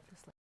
just like.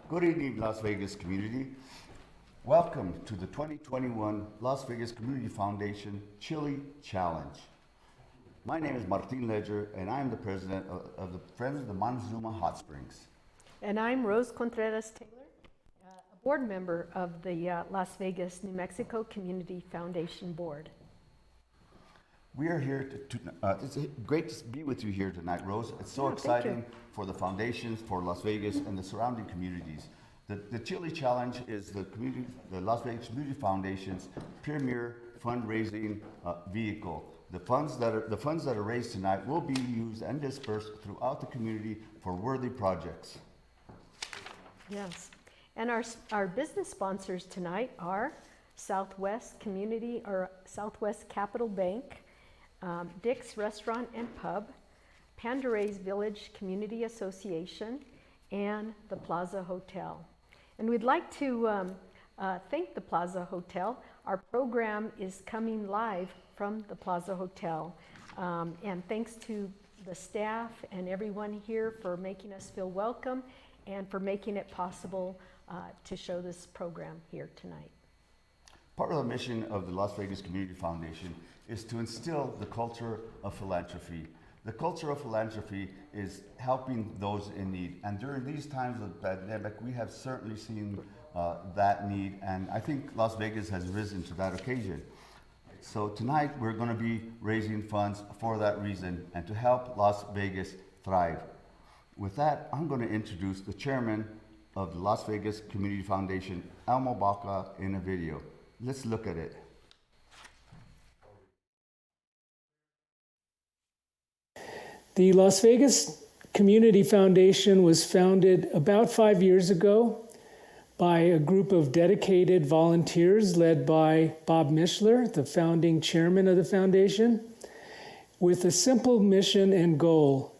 Good evening, Las Vegas community. Welcome to the 2021 Las Vegas Community Foundation Chile Challenge. My name is Martin Ledger, and I am the president of the Friends of the Montezuma Hot Springs. And I'm Rose Contreras-Taylor, a board member of the Las Vegas, New Mexico Community Foundation Board. We are here it's great to be with you here tonight, Rose. It's so exciting for the foundations, for Las Vegas and the surrounding communities. The Chile Challenge is the Las Vegas Community Foundation's premier fundraising vehicle. The funds that are raised tonight will be used and dispersed throughout the community for worthy projects. Yes, and our business sponsors tonight are Southwest Capital Bank, Dick's Restaurant and Pub, Pandaray's Village Community Association, and the Plaza Hotel. And we'd like to thank the Plaza Hotel. Our program is coming live from the Plaza Hotel. And thanks to the staff and everyone here for making us feel welcome and for making it possible to show this program here tonight. Part of the mission of the Las Vegas Community Foundation is to instill the culture of philanthropy. The culture of philanthropy is helping those in need. And during these times of pandemic, we have certainly seen that need. And I think Las Vegas has risen to that occasion. So tonight, we're going to be raising funds for that reason and to help Las Vegas thrive. With that, I'm going to introduce the chairman of the Las Vegas Community Foundation, Elmo Baca, in a video. Let's look at it. The Las Vegas Community Foundation was founded about 5 years ago by a group of dedicated volunteers led by Bob Mishler, the founding chairman of the foundation, with a simple mission and goal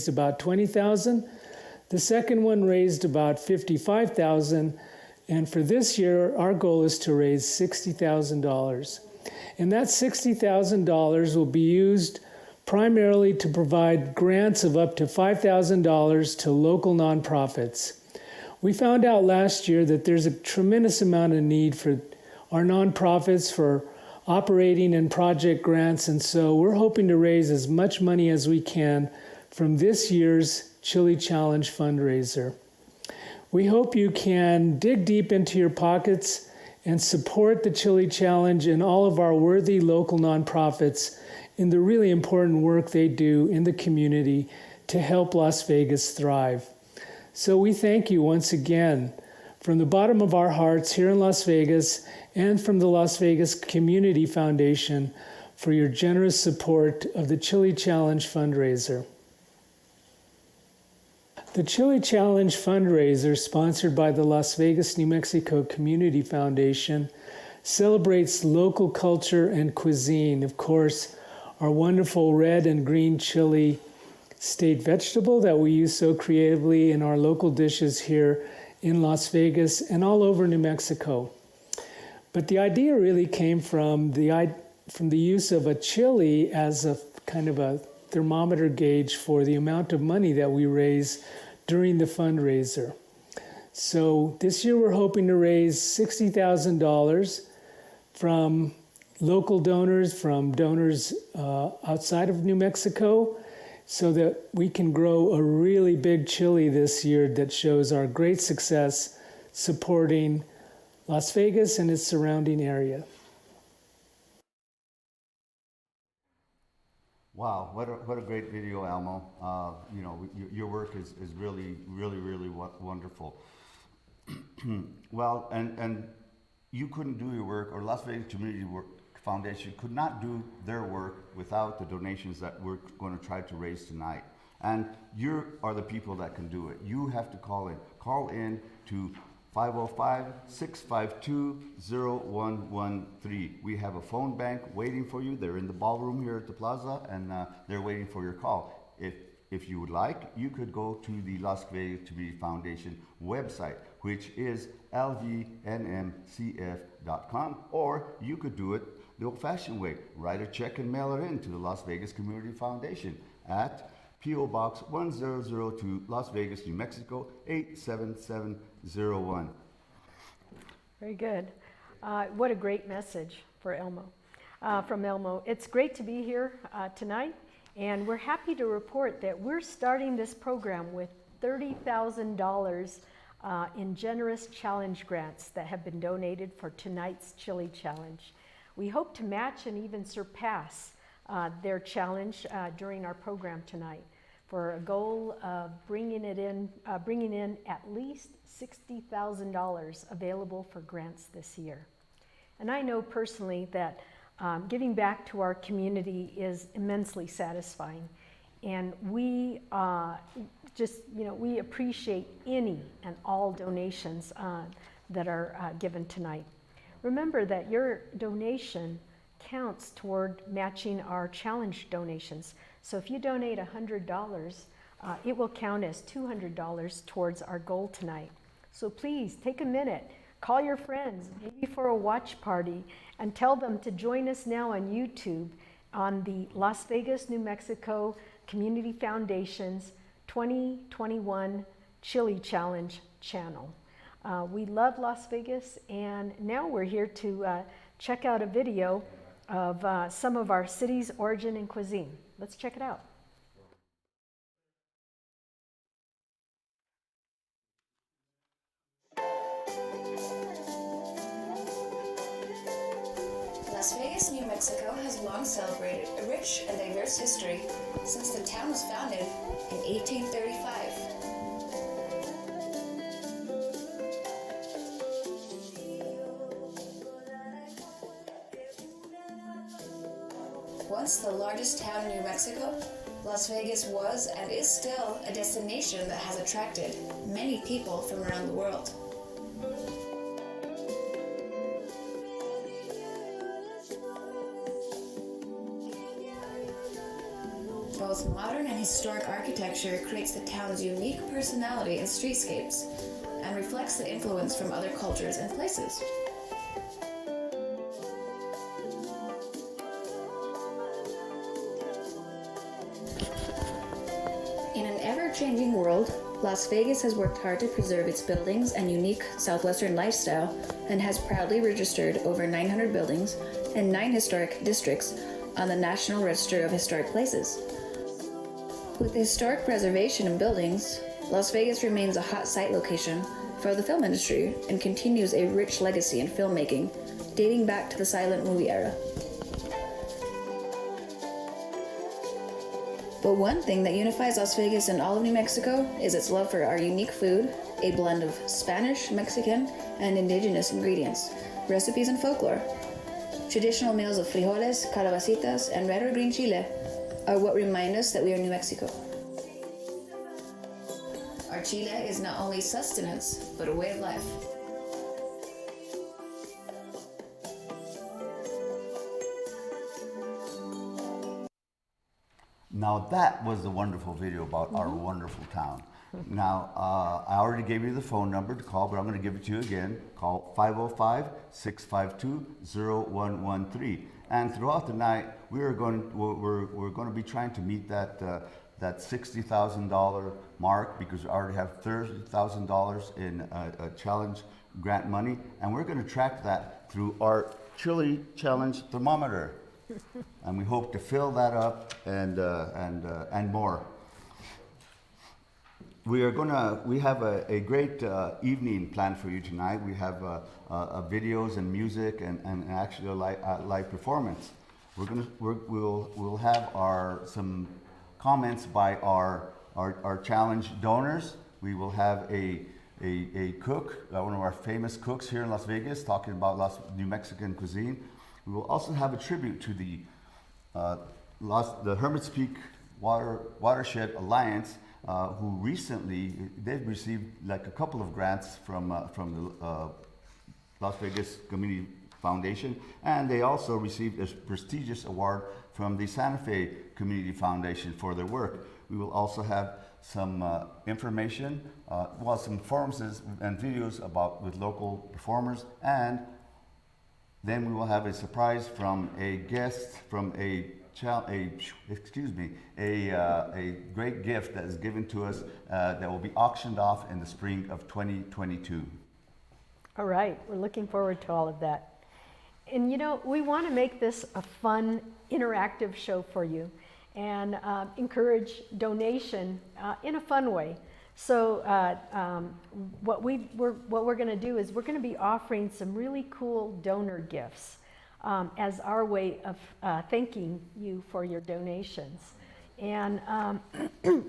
raised about $20,000. The second one raised about $55,000. And for this year, our goal is to raise $60,000. And that $60,000 will be used primarily to provide grants of up to $5,000 to local nonprofits. We found out last year that there's a tremendous amount of need for our nonprofits for operating and project grants, and so we're hoping to raise as much money as we can from this year's Chile Challenge fundraiser. We hope you can dig deep into your pockets and support the Chile Challenge and all of our worthy local nonprofits in the really important work they do in the community to help Las Vegas thrive. So we thank you once again from the bottom of our hearts here in Las Vegas and from the Las Vegas Community Foundation for your generous support of the Chile Challenge fundraiser. The Chile Challenge fundraiser, sponsored by the Las Vegas, New Mexico Community Foundation, celebrates local culture and cuisine. Of course, our wonderful red and green chili state vegetable that we use so creatively in our local dishes here in Las Vegas and all over New Mexico. But the idea really came from the use of a chili as a kind of a thermometer gauge for the amount of money that we raise during the fundraiser. So this year we're hoping to raise $60,000 from local donors, from donors outside of New Mexico, so that we can grow a really big chili this year that shows our great success supporting Las Vegas and its surrounding area. Wow, what a great video, Elmo. Your work is really, really, really wonderful. Well, and you couldn't do your work, or Las Vegas Community Foundation could not do their work without the donations that we're going to try to raise tonight. And you are the people that can do it. You have to call in. Call in to 505-652-0113. We have a phone bank waiting for you. They're in the ballroom here at the plaza, and they're waiting for your call. If you would like, you could go to the Las Vegas Community Foundation website, which is lvnmcf.com, or you could do it the old-fashioned way. Write a check and mail it in to the Las Vegas Community Foundation at P.O. Box 1002, Las Vegas, New Mexico 87701. Very good. What a great message for Elmo, from Elmo. It's great to be here tonight, and we're happy to report that we're starting this program with $30,000 in generous challenge grants that have been donated for tonight's Chili Challenge. We hope to match and even surpass their challenge during our program tonight, for a goal of bringing in at least $60,000 available for grants this year. And I know personally that giving back to our community is immensely satisfying, and we we appreciate any and all donations that are given tonight. Remember that your donation counts toward matching our challenge donations. So if you donate $100, it will count as $200 towards our goal tonight. So please take a minute, call your friends, maybe for a watch party, and tell them to join us now on YouTube on the Las Vegas, New Mexico Community Foundation's 2021 Chili Challenge channel. We love Las Vegas, and now we're here to check out a video of some of our city's origin and cuisine. Let's check it out. Las Vegas, New Mexico has long celebrated a rich and diverse history since the town was founded in 1835. Once the largest town in New Mexico, Las Vegas was and is still a destination that has attracted many people from around the world. Both modern and historic architecture creates the town's unique personality and streetscapes, and reflects the influence from other cultures and places. In an ever-changing world, Las Vegas has worked hard to preserve its buildings and unique Southwestern lifestyle, and has proudly registered over 900 buildings and 9 historic districts on the National Register of Historic Places. With historic preservation and buildings, Las Vegas remains a hot site location for the film industry and continues a rich legacy in filmmaking dating back to the silent movie era. But one thing that unifies Las Vegas and all of New Mexico is its love for our unique food, a blend of Spanish, Mexican, and indigenous ingredients, recipes, and folklore. Traditional meals of frijoles, calabacitas, and red or green chile are what remind us that we are New Mexico. Our chile is not only sustenance, but a way of life. Now that was a wonderful video about our wonderful town. Now, I already gave you the phone number to call, but I'm going to give it to you again. Call 505-652-0113. And throughout the night, we're going to be trying to meet that $60,000 mark, because we already have $30,000 in a challenge grant money, and we're going to track that through our Chile Challenge thermometer. And we hope to fill that up and more. We have a great evening planned for you tonight. We have videos and music and actually a live performance. We'll have some comments by our challenge donors. We will have a cook, one of our famous cooks here in Las Vegas, talking about New Mexican cuisine. We will also have a tribute to the Hermit's Peak Watershed Alliance, who recently, they've received like a couple of grants from the Las Vegas Community Foundation, and they also received a prestigious award from the Santa Fe Community Foundation for their work. We will also have some information, some performances and videos with local performers, and then we will have a surprise from a guest from a great gift that is given to us that will be auctioned off in the spring of 2022. All right, we're looking forward to all of that. And you know, we want to make this a fun, interactive show for you, and encourage donation in a fun way. So what we're going to do is we're going to be offering some really cool donor gifts as our way of thanking you for your donations. And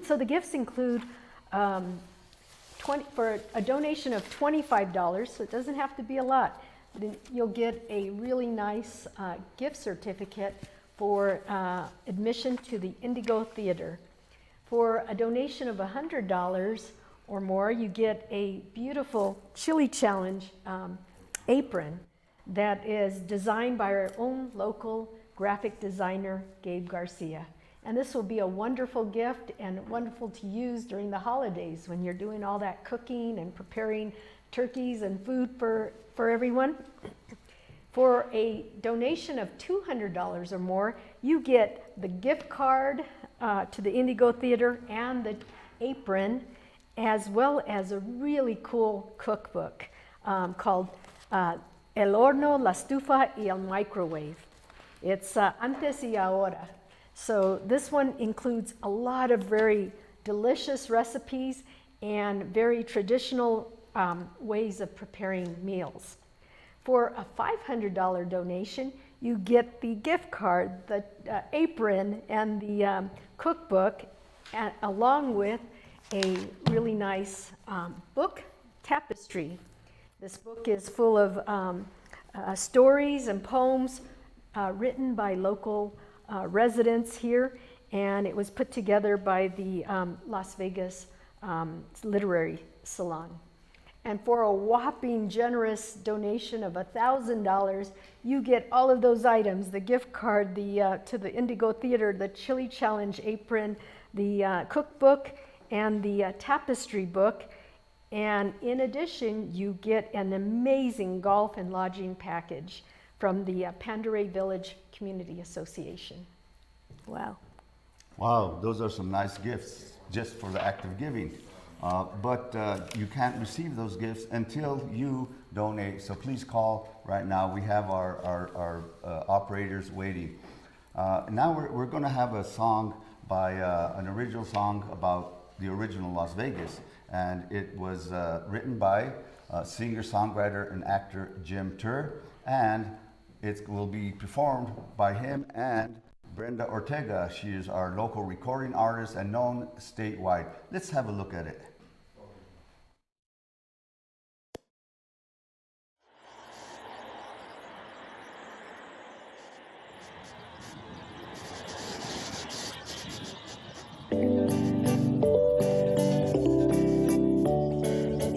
so the gifts include for a donation of $25, so it doesn't have to be a lot. You'll get a really nice gift certificate for admission to the Indigo Theater. For a donation of $100 or more, you get a beautiful Chile Challenge apron that is designed by our own local graphic designer, Gabe Garcia. And this will be a wonderful gift and wonderful to use during the holidays when you're doing all that cooking and preparing turkeys and food for everyone. For a donation of $200 or more, you get the gift card to the Indigo Theater and the apron, as well as a really cool cookbook called El Horno, La Estufa y El Microwave. It's Antes y Ahora. So this one includes a lot of very delicious recipes and very traditional ways of preparing meals. For a $500 donation, you get the gift card, the apron, and the cookbook, along with a really nice book tapestry. This book is full of stories and poems written by local residents here, and it was put together by the Las Vegas Literary Salon. And for a whopping generous donation of $1,000, you get all of those items: the gift card, to the Indigo Theater, the Chile Challenge apron, the cookbook and the tapestry book. And in addition, you get an amazing golf and lodging package from the Pandaray Village Community Association. Wow. Wow, those are some nice gifts just for the act of giving. But you can't receive those gifts until you donate. So please call right now. We have our operators waiting. Now we're going to have a song by an original song about the original Las Vegas. And it was written by singer-songwriter and actor Jim Tur. And it will be performed by him and Brenda Ortega. She is our local recording artist and known statewide. Let's have a look at it.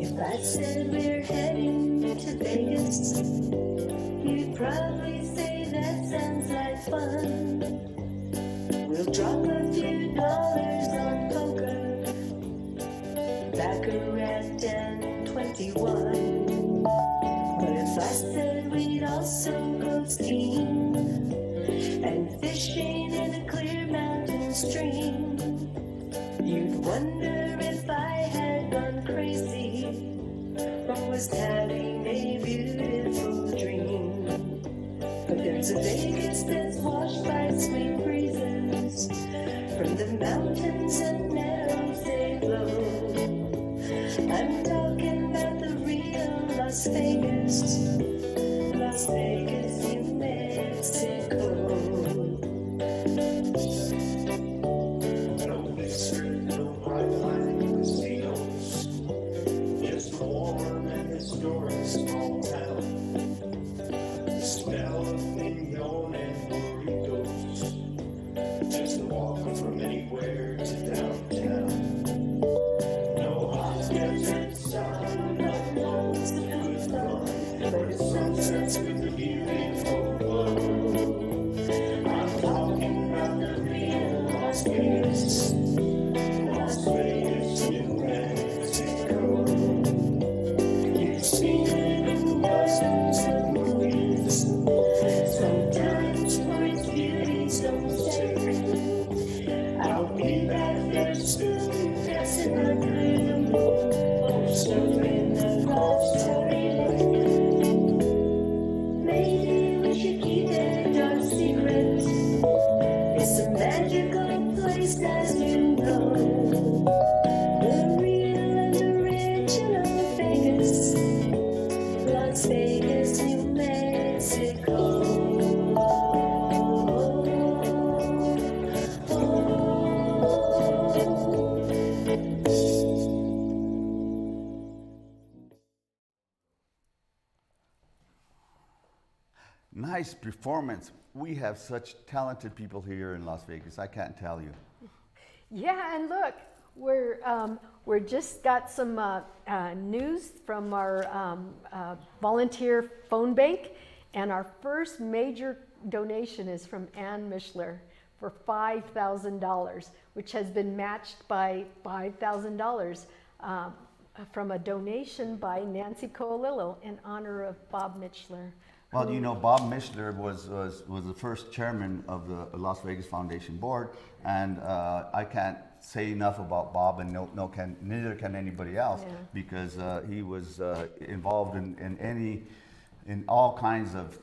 If I said we're heading to Vegas, you'd probably say that sounds like fun. We'll drop a few dollars on poker, baccarat and 21. But if I said we'd also go skiing and fishing in a clear mountain stream, you'd wonder if I had gone crazy or was having a beautiful dream. But there's a Vegas that's washed by sweet breezes from the mountains and meadows they flow. I'm talking about the real Las Vegas, Las Vegas, New Mexico. No big strip, no high-flying casinos, just warm and historic small town. The smell of mignon and burritos, just a walk from anywhere to downtown. No hot desert sun, no walls of good fun, but sunsets with a beautiful glow. I'm talking about the real Las Vegas, Las Vegas, New Mexico. You've seen it in dozens of movies, sometimes for its beauty's own sake. I'll be back there soon, passing under the moon, or surfing the Watershed. Maybe we should keep it our secret. It's a magical place, as you know. The real and original Vegas, Las Vegas, New Mexico. Nice performance. We have such talented people here in Las Vegas. I can't tell you. Yeah, and look, we're just got some news from our volunteer phone bank, and our first major donation is from Ann Mishler for $5,000, which has been matched by $5,000 from a donation by Nancy Coalillo in honor of Bob Mishler. Well, you know, Bob Mishler was the first chairman of the Las Vegas Foundation Board, and I can't say enough about Bob, and neither can anybody else, Yeah. because he was involved in all kinds of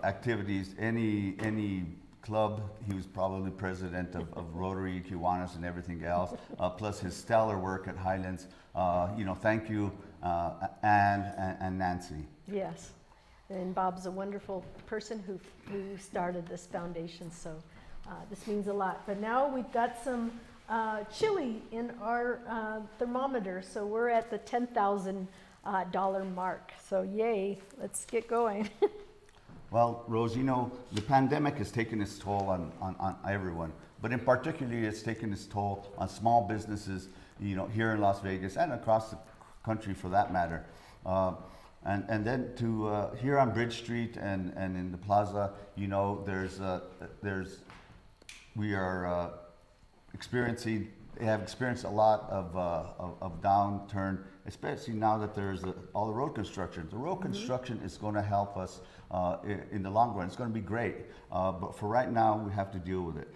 activities. Any club, he was probably president of Rotary, Kiwanis, and everything else. Plus his stellar work at Highlands. Thank you, Ann and Nancy. Yes, and Bob's a wonderful person who started this foundation, so this means a lot. But now we've got some chili in our thermometer, so we're at the $10,000 mark. So yay, let's get going. Well, Rose, the pandemic has taken its toll on everyone, but in particular, it's taken its toll on small businesses, here in Las Vegas and across the country for that matter. And then to here on Bridge Street and in the plaza, we are they have experienced a lot of downturn, especially now that there's all the road construction. The road construction is going to help us in the long run. It's going to be great, but for right now, we have to deal with it.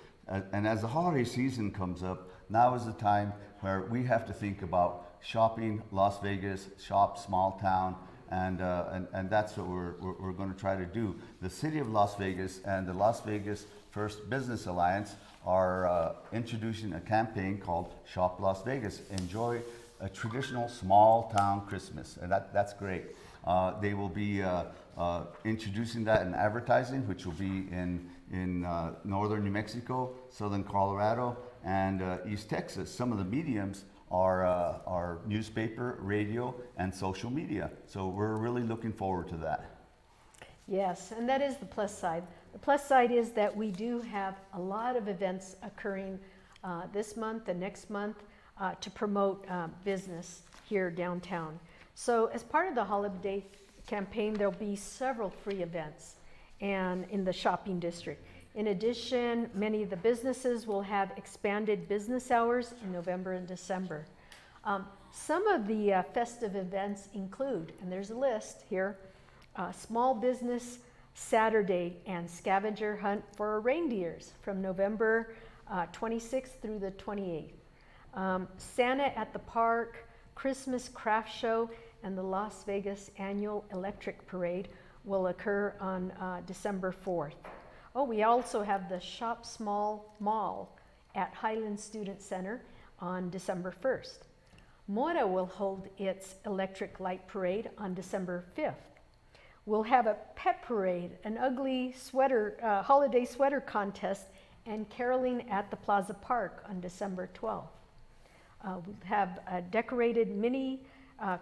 And as the holiday season comes up, now is the time where we have to think about shopping Las Vegas, shop small town, and that's what we're going to try to do. The City of Las Vegas and the Las Vegas First Business Alliance are introducing a campaign called Shop Las Vegas. Enjoy a traditional small town Christmas, and that's great. They will be introducing that in advertising, which will be in northern New Mexico, southern Colorado, and East Texas. Some of the mediums are newspaper, radio, and social media. So we're really looking forward to that. Yes, and that is the plus side. The plus side is that we do have a lot of events occurring this month and next month to promote business here downtown. So as part of the holiday campaign, there'll be several free events and in the shopping district. In addition, many of the businesses will have expanded business hours in November and December. Some of the festive events include, and there's a list here, Small Business Saturday and Scavenger Hunt for Reindeers from November 26th through the 28th. Santa at the Park, Christmas Craft Show, and the Las Vegas Annual Electric Parade will occur on December 4th. Oh, we also have the Shop Small Mall at Highland Student Center on December 1st. Mora will hold its Electric Light Parade on December 5th. We'll have a pet parade, an ugly sweater, holiday sweater contest, and caroling at the Plaza Park on December 12th. We'll have decorated mini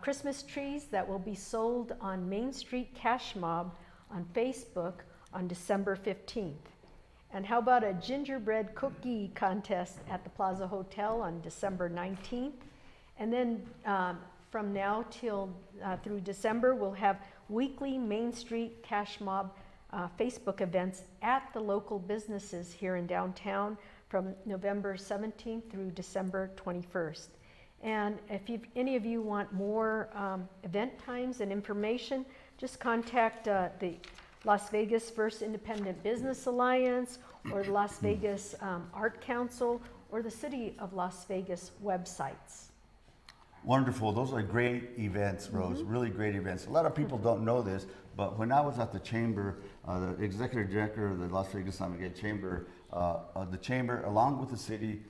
Christmas trees that will be sold on Main Street Cash Mob on Facebook on December 15th. And how about a gingerbread cookie contest at the Plaza Hotel on December 19th? And then from now till through December, we'll have weekly Main Street Cash Mob Facebook events at the local businesses here in downtown from November 17th through December 21st. And if any of you want more event times and information, just contact the Las Vegas First Independent Business Alliance or the Las Vegas Art Council or the City of Las Vegas websites. Wonderful. Those are great events, Rose. Really great events. A lot of people don't know this, but when I was at the chamber, the executive director of the Las Vegas San Miguel Chamber, the chamber, along with the city,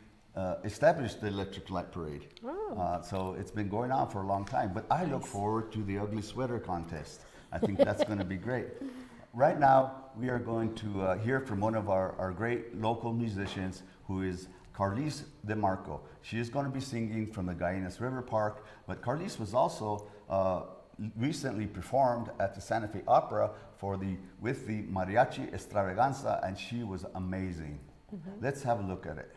established the Electric Light Parade. Oh. So it's been going on for a long time. But I look forward to the ugly sweater contest. I think that's going to be great. Right now, we are going to hear from one of our great local musicians, who is Carlise DeMarco. She is going to be singing from the Guayanas River Park, but Carlise was also recently performed at the Santa Fe Opera with the Mariachi Extravaganza, and she was amazing. Let's have a look at it.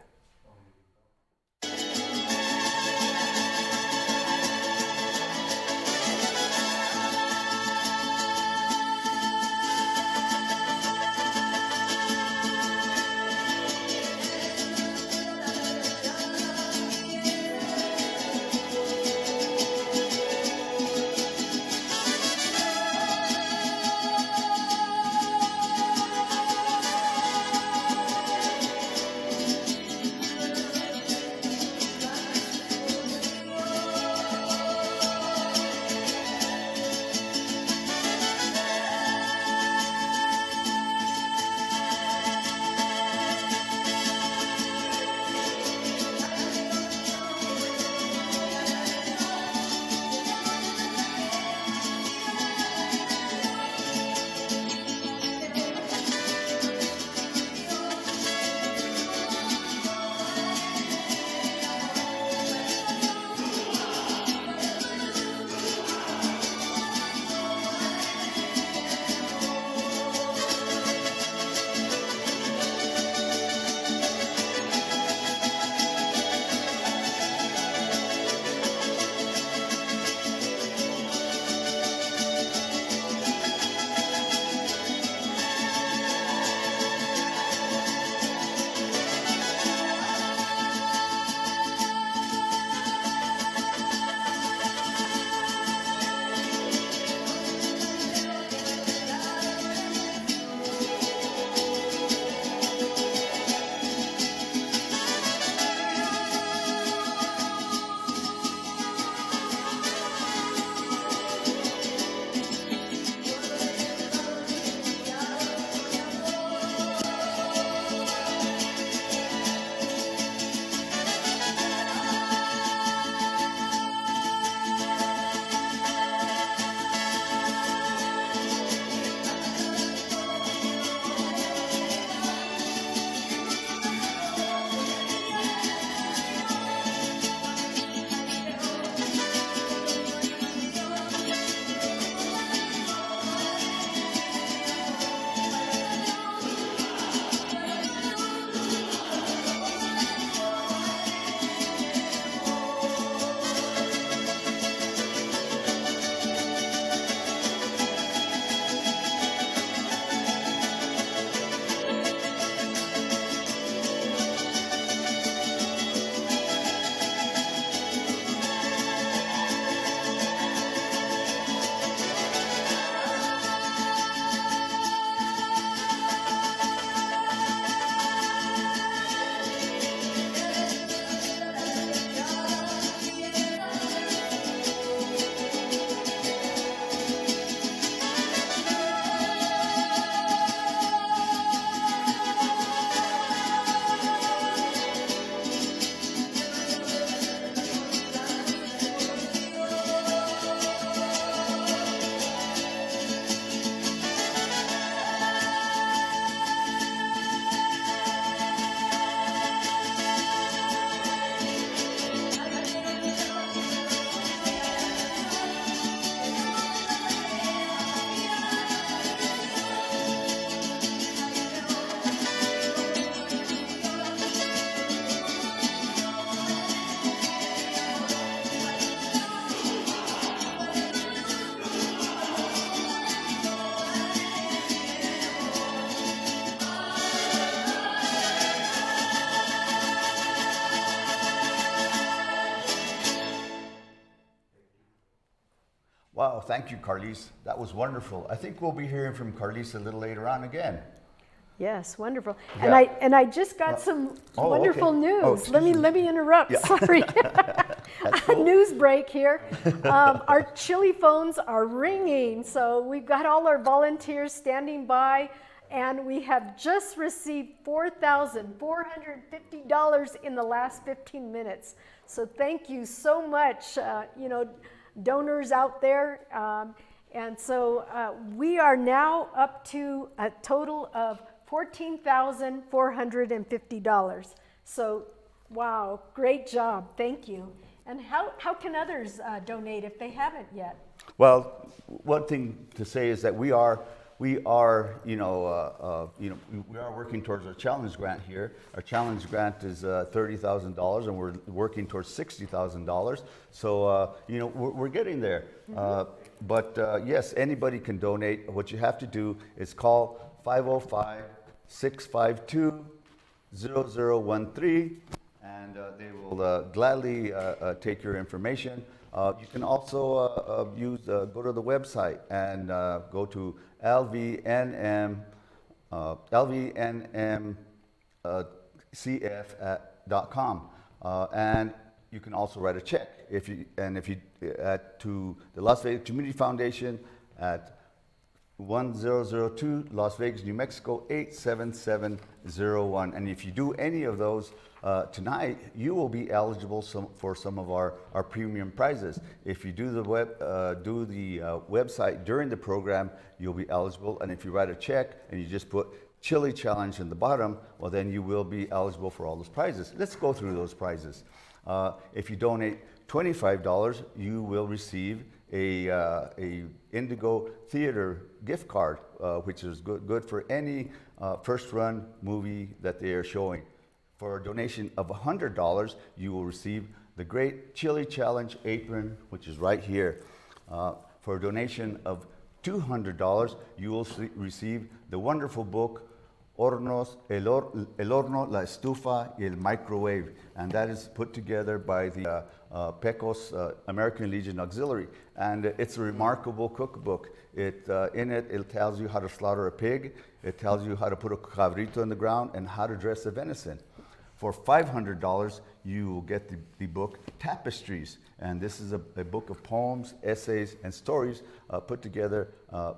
Wow, thank you, Carlise. That was wonderful. I think we'll be hearing from Carlise a little later on again. Yes, wonderful. Yeah. And I just got some oh, wonderful okay. news. Oh, let excuse me. me interrupt. Sorry. cool. News break here. Our Chile phones are ringing, so we've got all our volunteers standing by, and we have just received $4,450 in the last 15 minutes. So thank you so much, donors out there. And so we are now up to a total of $14,450. So, wow, great job. Thank you. And how can others donate if they haven't yet? Well, one thing to say is that we are we are working towards our challenge grant here. Our challenge grant is $30,000, and we're working towards $60,000. So we're getting there. But yes, anybody can donate. What you have to do is call 505-652-0013, and they will gladly take your information. You can also go to the website and go to lvnnmcf.com, and you can also write a check to the Las Vegas Community Foundation at 1002 Las Vegas, New Mexico 87701. And if you do any of those tonight, you will be eligible for some of our premium prizes. If you do the website during the program, you'll be eligible. And if you write a check and you just put Chile Challenge in the bottom, well, then you will be eligible for all those prizes. Let's go through those prizes. If you donate $25, you will receive a Indigo Theater gift card, which is good for any first-run movie that they are showing. For a donation of $100, you will receive the Great Chile Challenge apron, which is right here. For a donation of $200, you will receive the wonderful book, Hornos, el Horno, la Estufa, y el Microwave. And that is put together by the PECOS American Legion Auxiliary. And it's a remarkable cookbook. In it tells you how to slaughter a pig. It tells you how to put a cabrito in the ground and how to dress a venison. For $500, you will get the book Tapestries. And this is a book of poems, essays, and stories put together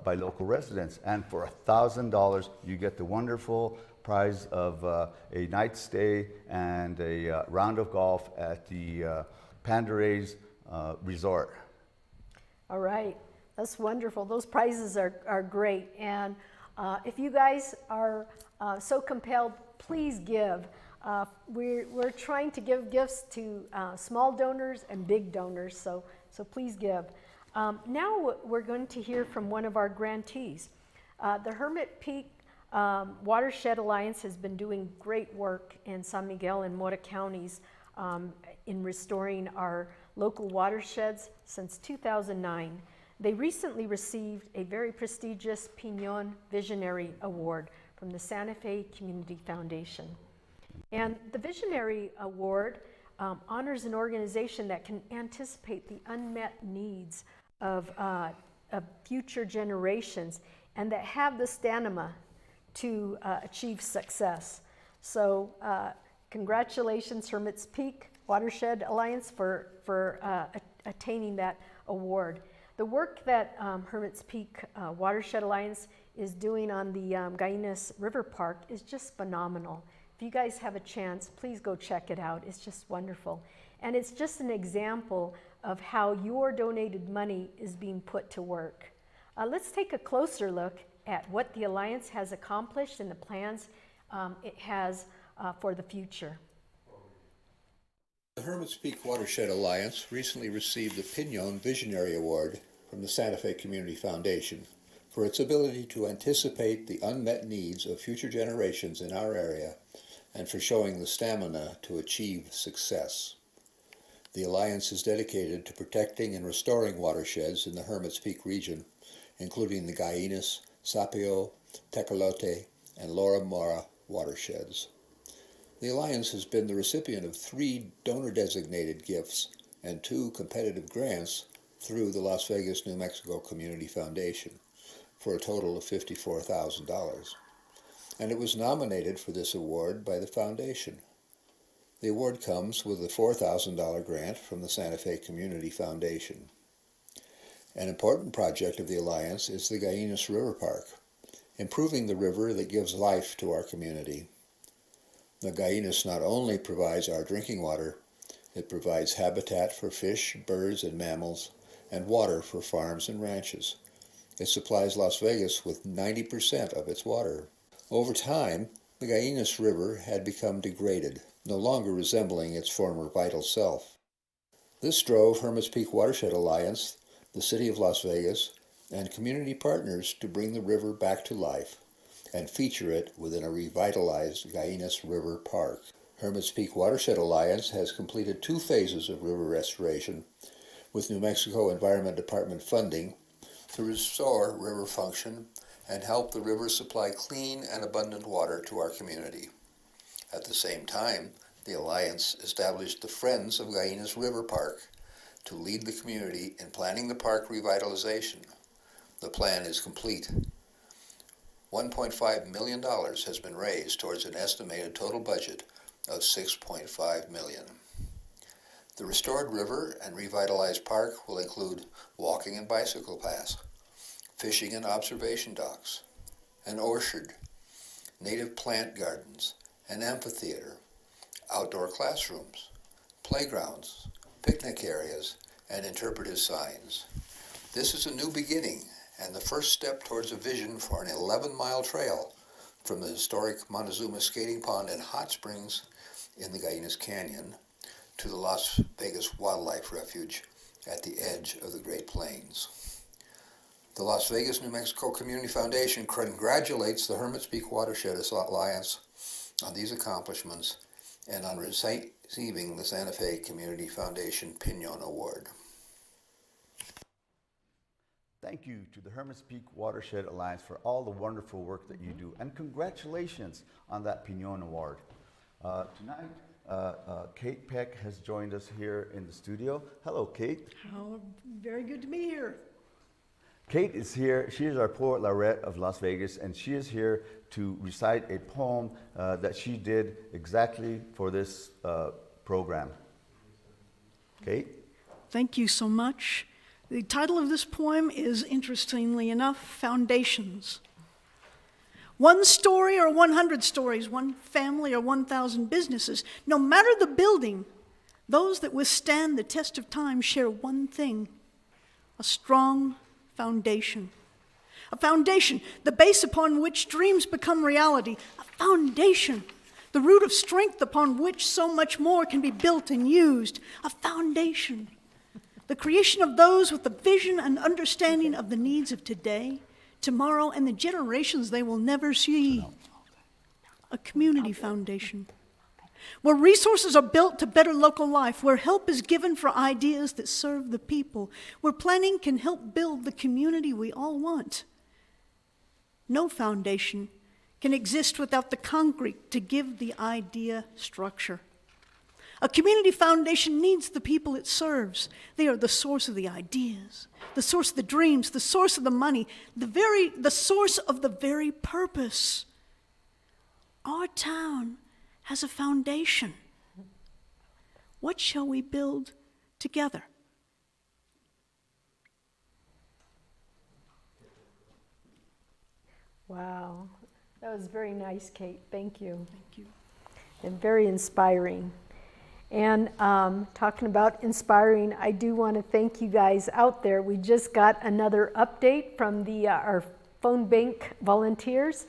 by local residents. And for $1,000, you get the wonderful prize of a night stay and a round of golf at the Pandarays Resort. All right, that's wonderful. Those prizes are great. And if you guys are so compelled, please give. We're trying to give gifts to small donors and big donors, so please give. Now we're going to hear from one of our grantees. The Hermit Peak Watershed Alliance has been doing great work in San Miguel and Mora counties in restoring our local watersheds since 2009. They recently received a very prestigious Piñon Visionary Award from the Santa Fe Community Foundation. And the Visionary Award honors an organization that can anticipate the unmet needs of future generations and that have the stamina to achieve success. So congratulations, Hermit's Peak Watershed Alliance, for attaining that award. The work that Hermit's Peak Watershed Alliance is doing on the Gallinas River Park is just phenomenal. If you guys have a chance, please go check it out. It's just wonderful. And it's just an example of how your donated money is being put to work. Let's take a closer look at what the Alliance has accomplished and the plans it has for the future. The Hermit's Peak Watershed Alliance recently received the Piñon Visionary Award from the Santa Fe Community Foundation for its ability to anticipate the unmet needs of future generations in our area and for showing the stamina to achieve success. The Alliance is dedicated to protecting and restoring watersheds in the Hermit's Peak region, including the Gallinas, Sapio, Tecolote, and Laura Mora watersheds. The Alliance has been the recipient of 3 donor-designated gifts and 2 competitive grants through the Las Vegas, New Mexico Community Foundation for a total of $54,000. And it was nominated for this award by the foundation. The award comes with a $4,000 grant from the Santa Fe Community Foundation. An important project of the Alliance is the Gallinas River Park, improving the river that gives life to our community. The Gallinas not only provides our drinking water, it provides habitat for fish, birds, and mammals, and water for farms and ranches. It supplies Las Vegas with 90% of its water. Over time, the Gallinas River had become degraded, no longer resembling its former vital self. This drove Hermit's Peak Watershed Alliance, the City of Las Vegas, and community partners to bring the river back to life and feature it within a revitalized Gallinas River Park. Hermit's Peak Watershed Alliance has completed 2 phases of river restoration with New Mexico Environment Department funding to restore river function and help the river supply clean and abundant water to our community. At the same time, the Alliance established the Friends of Gallinas River Park to lead the community in planning the park revitalization. The plan is complete. $1.5 million has been raised towards an estimated total budget of $6.5 million. The restored river and revitalized park will include walking and bicycle paths, fishing and observation docks, an orchard, native plant gardens, an amphitheater, outdoor classrooms, playgrounds, picnic areas, and interpretive signs. This is a new beginning and the first step towards a vision for an 11-mile trail from the historic Montezuma Skating Pond and Hot Springs in the Gallinas Canyon to the Las Vegas Wildlife Refuge at the edge of the Great Plains. The Las Vegas, New Mexico Community Foundation congratulates the Hermit's Peak Watershed Alliance on these accomplishments and on receiving the Santa Fe Community Foundation Pinon Award. Thank you to the Hermit's Peak Watershed Alliance for all the wonderful work that you do, and congratulations on that Pinon Award. Tonight, Kate Peck has joined us here in the studio. Hello, Kate. Oh, very good to be here. Kate is here. She is our poet laureate of Las Vegas, and she is here to recite a poem that she did exactly for this program. Kate? Thank you so much. The title of this poem is, interestingly enough, Foundations. One story or 100 stories, one family or 1,000 businesses, no matter the building, those that withstand the test of time share one thing: a strong foundation. A foundation, the base upon which dreams become reality. A foundation, the root of strength upon which so much more can be built and used. A foundation, the creation of those with the vision and understanding of the needs of today, tomorrow, and the generations they will never see. A community foundation, where resources are built to better local life, where help is given for ideas that serve the people, where planning can help build the community we all want. No foundation can exist without the concrete to give the idea structure. A community foundation needs the people it serves. They are the source of the ideas, the source of the dreams, the source of the money, the source of the very purpose. Our town has a foundation. What shall we build together? Wow, that was very nice, Kate. Thank you. Thank you. And very inspiring. And talking about inspiring, I do want to thank you guys out there. We just got another update from our phone bank volunteers.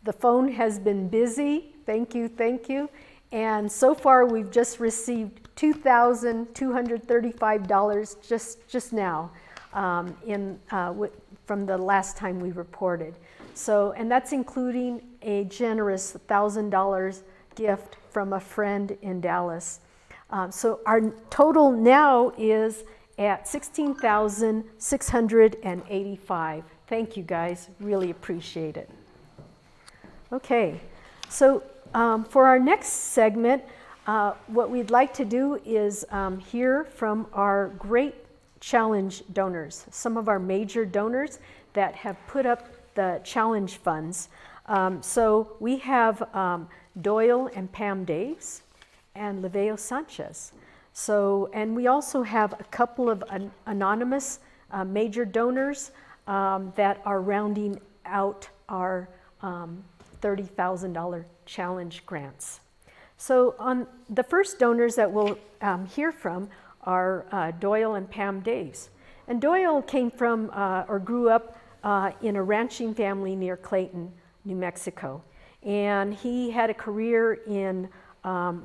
The phone has been busy. Thank you, thank you. And so far, we've just received $2,235 just now from the last time we reported. So, and that's including a generous $1,000 gift from a friend in Dallas. So our total now is at $16,685. Thank you guys, really appreciate it. Okay, so for our next segment, what we'd like to do is hear from our great challenge donors, some of our major donors that have put up the challenge funds. So we have Doyle and Pam Daves and Liveo Sanchez. So, and we also have a couple of anonymous major donors that are rounding out our $30,000 challenge grants. So on the first donors that we'll hear from are Doyle and Pam Daves. And Doyle came from or grew up in a ranching family near Clayton, New Mexico. And he had a career in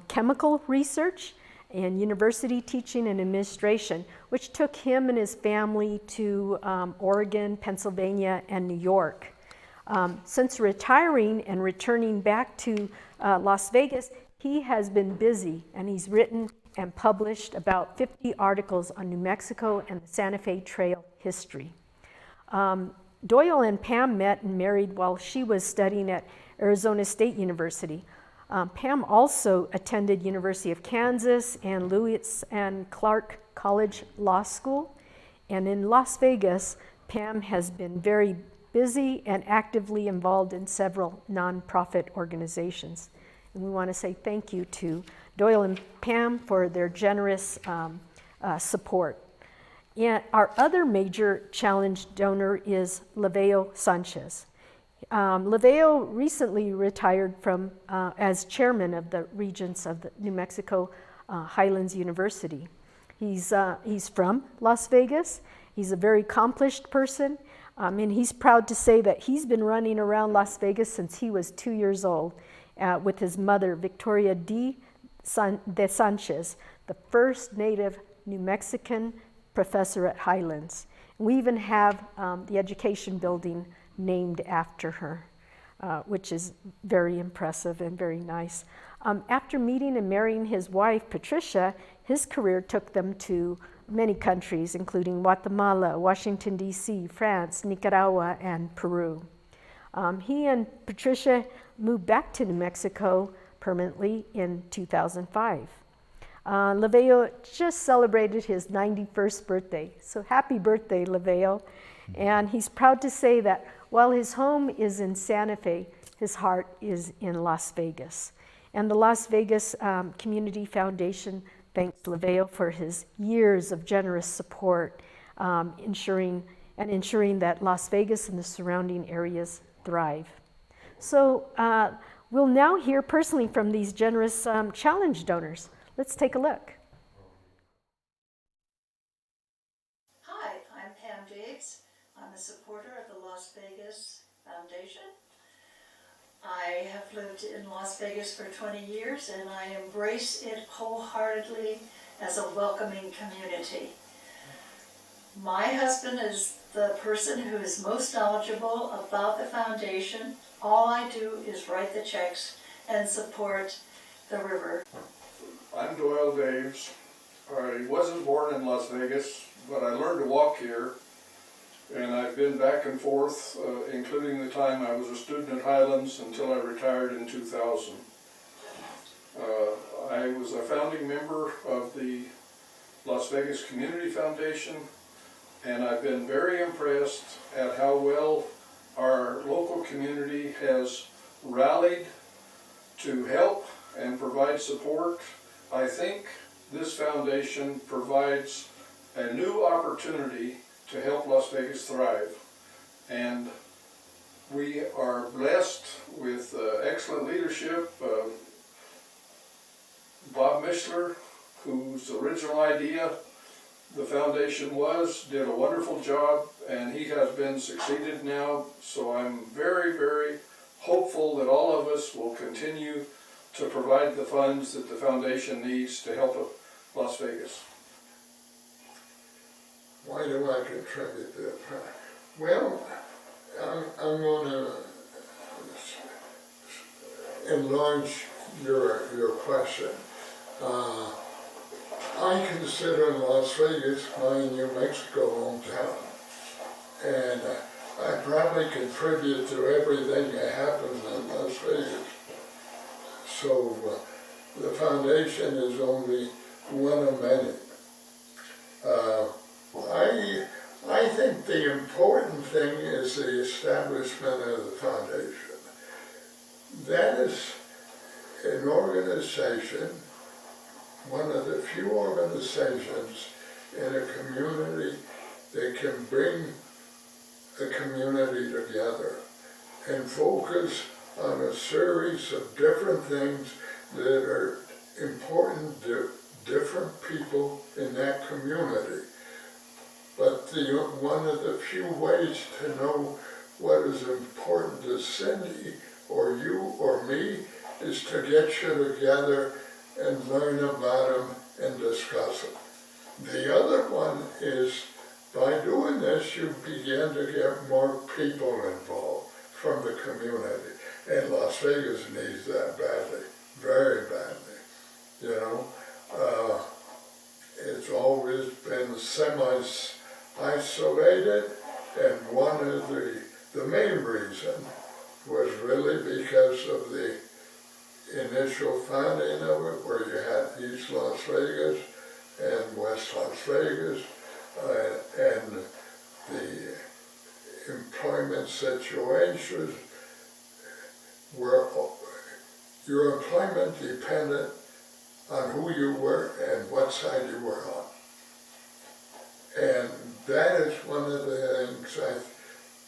chemical research and university teaching and administration, which took him and his family to Oregon, Pennsylvania, and New York. Since retiring and returning back to Las Vegas, he has been busy, and he's written and published about 50 articles on New Mexico and the Santa Fe Trail history. Doyle and Pam met and married while she was studying at Arizona State University. Pam also attended University of Kansas and Lewis and Clark College Law School. And in Las Vegas, Pam has been very busy and actively involved in several nonprofit organizations. And we want to say thank you to Doyle and Pam for their generous support. And our other major challenge donor is Liveo Sanchez. Liveo recently retired from as chairman of the Regents of the New Mexico Highlands University. He's from Las Vegas. He's a very accomplished person, and he's proud to say that he's been running around Las Vegas since he was 2 years old with his mother, Victoria de Sanchez, the first native New Mexican professor at Highlands. We even have the education building named after her, which is very impressive and very nice. After meeting and marrying his wife, Patricia, his career took them to many countries, including Guatemala, Washington, D.C., France, Nicaragua, and Peru. He and Patricia moved back to New Mexico permanently in 2005. Liveo just celebrated his 91st birthday, so happy birthday, Liveo. And he's proud to say that while his home is in Santa Fe, his heart is in Las Vegas. And the Las Vegas Community Foundation thanks Liveo for his years of generous support, ensuring that Las Vegas and the surrounding areas thrive. So we'll now hear personally from these generous challenge donors. Let's take a look. Hi, I'm Pam Daves. I'm a supporter of the Las Vegas Foundation. I have lived in Las Vegas for 20 years and I embrace it wholeheartedly as a welcoming community. My husband is the person who is most knowledgeable about the foundation. All I do is write the checks and support the river. I'm Doyle Daves. I wasn't born in Las Vegas, but I learned to walk here, and I've been back and forth, including the time I was a student at Highlands until I retired in 2000. I was a founding member of the Las Vegas Community Foundation, and I've been very impressed at how well our local community has rallied to help and provide support. I think this foundation provides a new opportunity to help Las Vegas thrive. And we are blessed with excellent leadership. Bob Mishler, whose original idea the foundation did a wonderful job, and he has been succeeded now. So I'm very, very hopeful that all of us will continue to provide the funds that the foundation needs to help Las Vegas. Why do I contribute this? Well, I'm going to enlarge your question. I consider Las Vegas my New Mexico hometown, and I probably contribute to everything that happens in Las Vegas. So the foundation is only one of many. think the important thing is the establishment of the foundation. That is an organization, one of the few organizations in a community that can bring the community together and focus on a series of different things that are important to different people in that community. But one of the few ways to know what is important to Cindy or you or me is to get you together and learn about them and discuss them. The other one is, by doing this, you begin to get more people involved from the community. And Las Vegas needs that badly, very badly. You know, it's always been semi-isolated, and one of the main reason was really because of the initial founding of it, where you had East Las Vegas and West Las Vegas, and the employment situations were, your employment depended on who you were and what side you were on. And that is one of the things I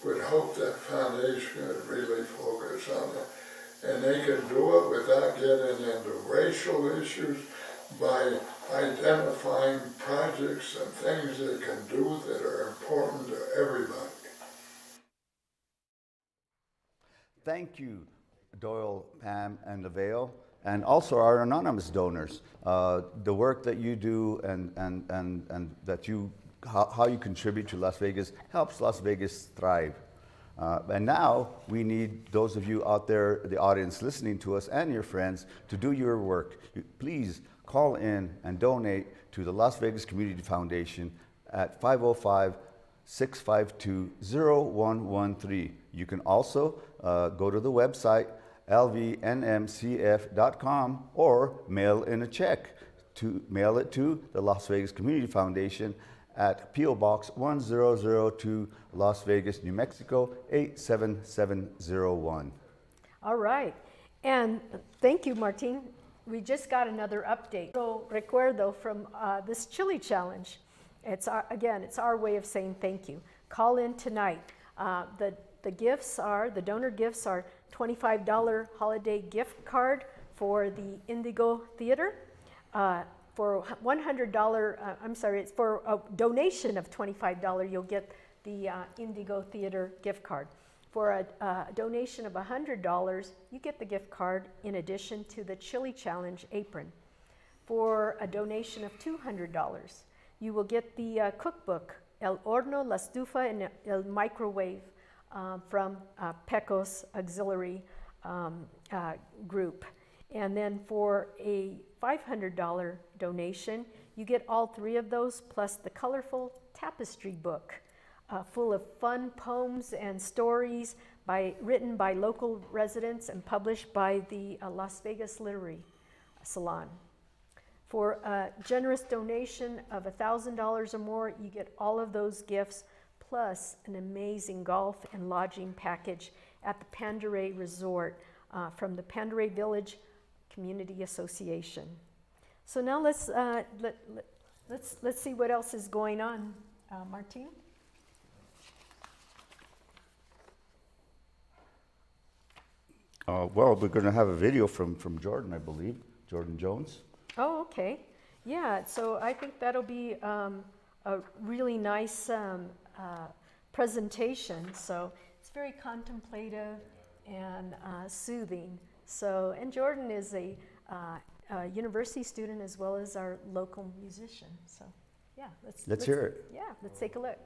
would hope that foundation would really focus on it. And they can do it without getting into racial issues, by identifying projects and things they can do that are important to everybody. Thank you, Doyle, Pam, and LaVale, and also our anonymous donors. The work that you do and that how you contribute to Las Vegas helps Las Vegas thrive. And now we need those of you out there, the audience listening to us, and your friends, to do your work. Please call in and donate to the Las Vegas Community Foundation at 505-652-0113. You can also go to the website lvnmcf.com or mail in a check. Mail it to the Las Vegas Community Foundation at P.O. Box 1002, Las Vegas, New Mexico 87701. All right, and thank you, Martin. We just got another update. So recuerdo from this Chile Challenge. It's our way of saying thank you. Call in tonight. The donor gifts are $25 holiday gift card for the Indigo Theater. For $100, it's for a donation of $25, you'll get the Indigo Theater gift card. For a donation of $100, you get the gift card in addition to the Chili Challenge apron. For a donation of $200, you will get the cookbook, El Horno, La Estufa, and El Microwave from PECO's auxiliary group. And then for a $500 donation, you get all three of those, plus the colorful tapestry book full of fun poems and stories written by local residents and published by the Las Vegas Literary Salon. For a generous donation of $1,000 or more, you get all of those gifts, plus an amazing golf and lodging package at the Pandaray Resort from the Pandaray Village Community Association. So now let's see what else is going on, Martin. Well, we're going to have a video from Jordan, I believe, Jordan Jones. Oh, okay. Yeah, so I think that'll be a really nice presentation. So it's very contemplative and soothing. So, and Jordan is a university student as well as our local musician. So, yeah, let's hear it. Yeah, let's take a look.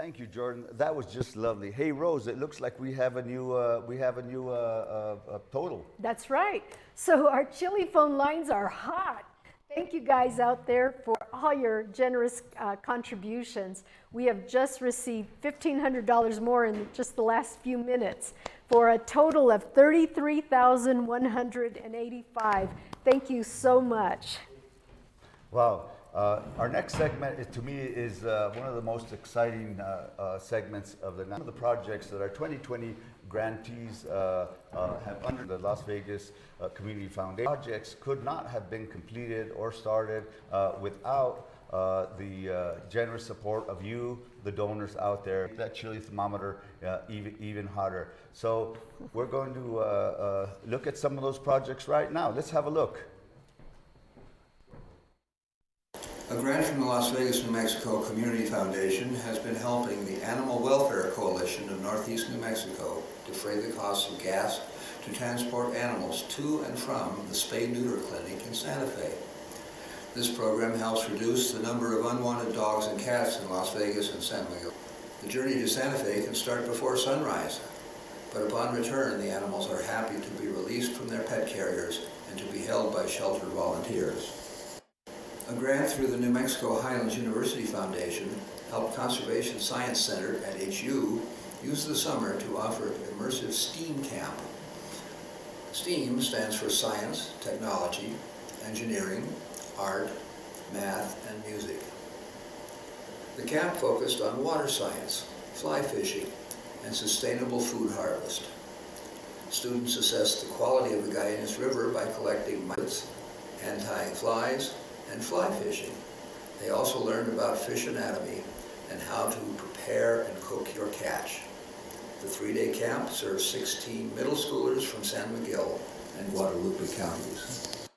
Thank you, Jordan. That was just lovely. Hey, Rose, it looks like we have a new total. That's right. So our chili phone lines are hot. Thank you guys out there for all your generous contributions. We have just received $1,500 more in just the last few minutes for a total of $33,185. Thank you so much. Wow. Our next segment, to me, is one of the most exciting segments of the projects that our 2020 grantees have under the Las Vegas Community Foundation. Projects could not have been completed or started without the generous support of you, the donors out there. That chili thermometer even hotter. So we're going to look at some of those projects right now. Let's have a look. A grant from the Las Vegas, New Mexico Community Foundation has been helping the Animal Welfare Coalition of Northeast New Mexico defray the costs of gas to transport animals to and from the spay-neuter clinic in Santa Fe. This program helps reduce the number of unwanted dogs and cats in Las Vegas and San Miguel. The journey to Santa Fe can start before sunrise, but upon return, the animals are happy to be released from their pet carriers and to be held by shelter volunteers. A grant through the New Mexico Highlands University Foundation helped Conservation Science Center at HU use the summer to offer an immersive STEAM camp. STEAM stands for Science, Technology, Engineering, Art, Math, and Music. The camp focused on water science, fly fishing, and sustainable food harvest. Students assessed the quality of the Guyanas River by collecting mites, hand-tying flies, and fly fishing. They also learned about fish anatomy and how to prepare and cook your catch. The 3-day camp serves 16 middle schoolers from San Miguel and Guadalupe counties.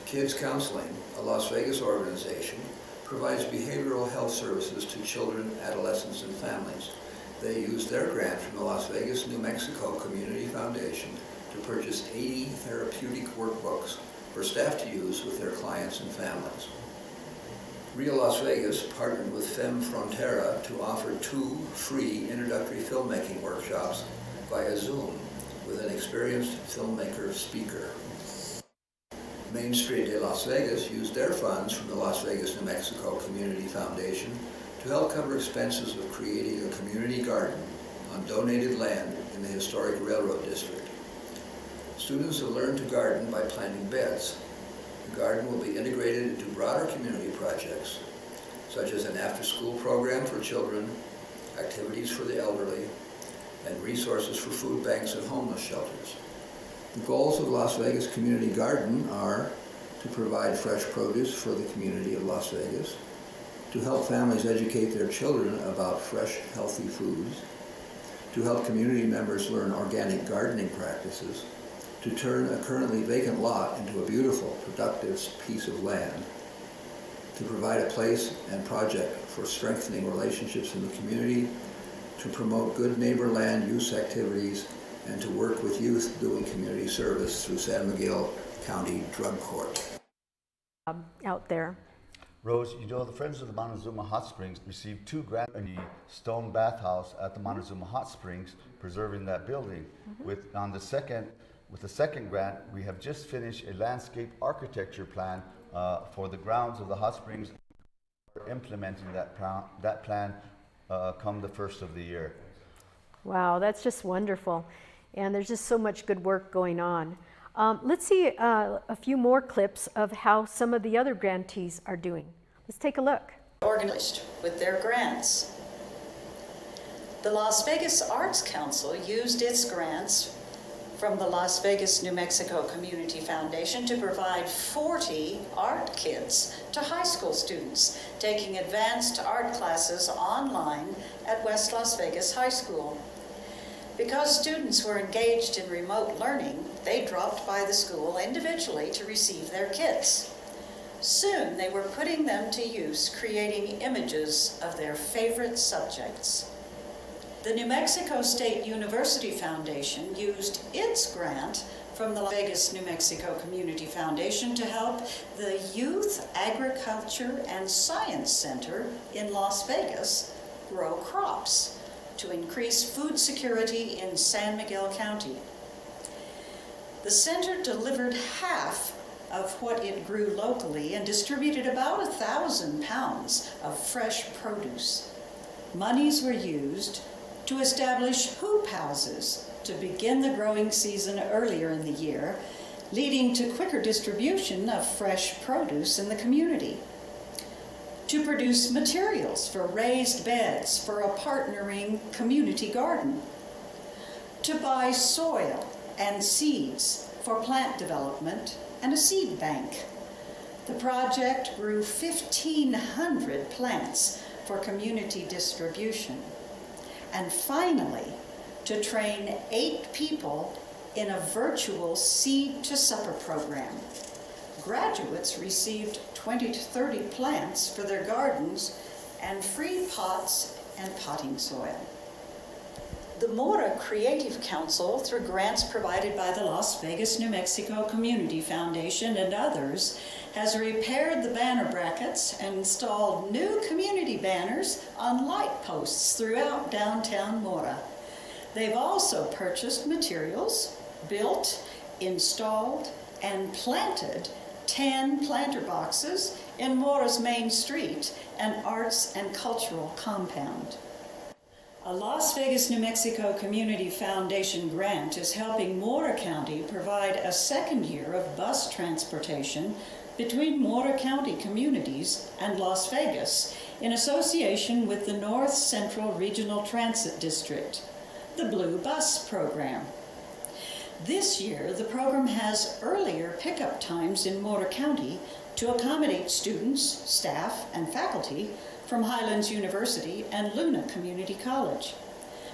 Kids Counseling, a Las Vegas organization, provides behavioral health services to children, adolescents, and families. They used their grant from the Las Vegas, New Mexico Community Foundation to purchase 80 therapeutic workbooks for staff to use with their clients and families. Rio Las Vegas partnered with Femme Frontera to offer 2 free introductory filmmaking workshops via Zoom with an experienced filmmaker speaker. Main Street de Las Vegas used their funds from the Las Vegas, New Mexico Community Foundation to help cover expenses of creating a community garden on donated land in the historic railroad district. Students have learned to garden by planting beds. The garden will be integrated into broader community projects, such as an after-school program for children, activities for the elderly, and resources for food banks and homeless shelters. The goals of Las Vegas Community Garden are to provide fresh produce for the community of Las Vegas, to help families educate their children about fresh, healthy foods, to help community members learn organic gardening practices, to turn a currently vacant lot into a beautiful, productive piece of land, to provide a place and project for strengthening relationships in the community, to promote good neighbor land use activities, and to work with youth doing community service through San Miguel County Drug Court. Out there. Rose, you know, the Friends of the Montezuma Hot Springs received 2 grants in the stone bathhouse at the Montezuma Hot Springs, preserving that building. With the second grant, we have just finished a landscape architecture plan for the grounds of the hot springs. We're implementing that plan come the first of the year. Wow, that's just wonderful. And there's just so much good work going on. Let's see a few more clips of how some of the other grantees are doing. Let's take a look. Organized with their grants. The Las Vegas Arts Council used its grants from the Las Vegas, New Mexico Community Foundation to provide 40 art kits to high school students taking advanced art classes online at West Las Vegas High School. Because students were engaged in remote learning, they dropped by the school individually to receive their kits. Soon they were putting them to use, creating images of their favorite subjects. The New Mexico State University Foundation used its grant from the Las Vegas, New Mexico Community Foundation to help the Youth Agriculture and Science Center in Las Vegas grow crops to increase food security in San Miguel County. The center delivered half of what it grew locally and distributed about 1,000 pounds of fresh produce. Monies were used to establish hoop houses to begin the growing season earlier in the year, leading to quicker distribution of fresh produce in the community. To produce materials for raised beds for a partnering community garden. To buy soil and seeds for plant development and a seed bank. The project grew 1,500 plants for community distribution. And finally, to train 8 people in a virtual Seed to Supper program. Graduates received 20 to 30 plants for their gardens and free pots and potting soil. The Mora Creative Council, through grants provided by the Las Vegas, New Mexico Community Foundation and others, has repaired the banner brackets and installed new community banners on light posts throughout downtown Mora. They've also purchased materials, built, installed, and planted 10 planter boxes in Mora's main street and arts and cultural compound. A Las Vegas, New Mexico Community Foundation grant is helping Mora County provide a second year of bus transportation between Mora County communities and Las Vegas in association with the North Central Regional Transit District, the Blue Bus Program. This year, the program has earlier pickup times in Mora County to accommodate students, staff, and faculty from Highlands University and Luna Community College.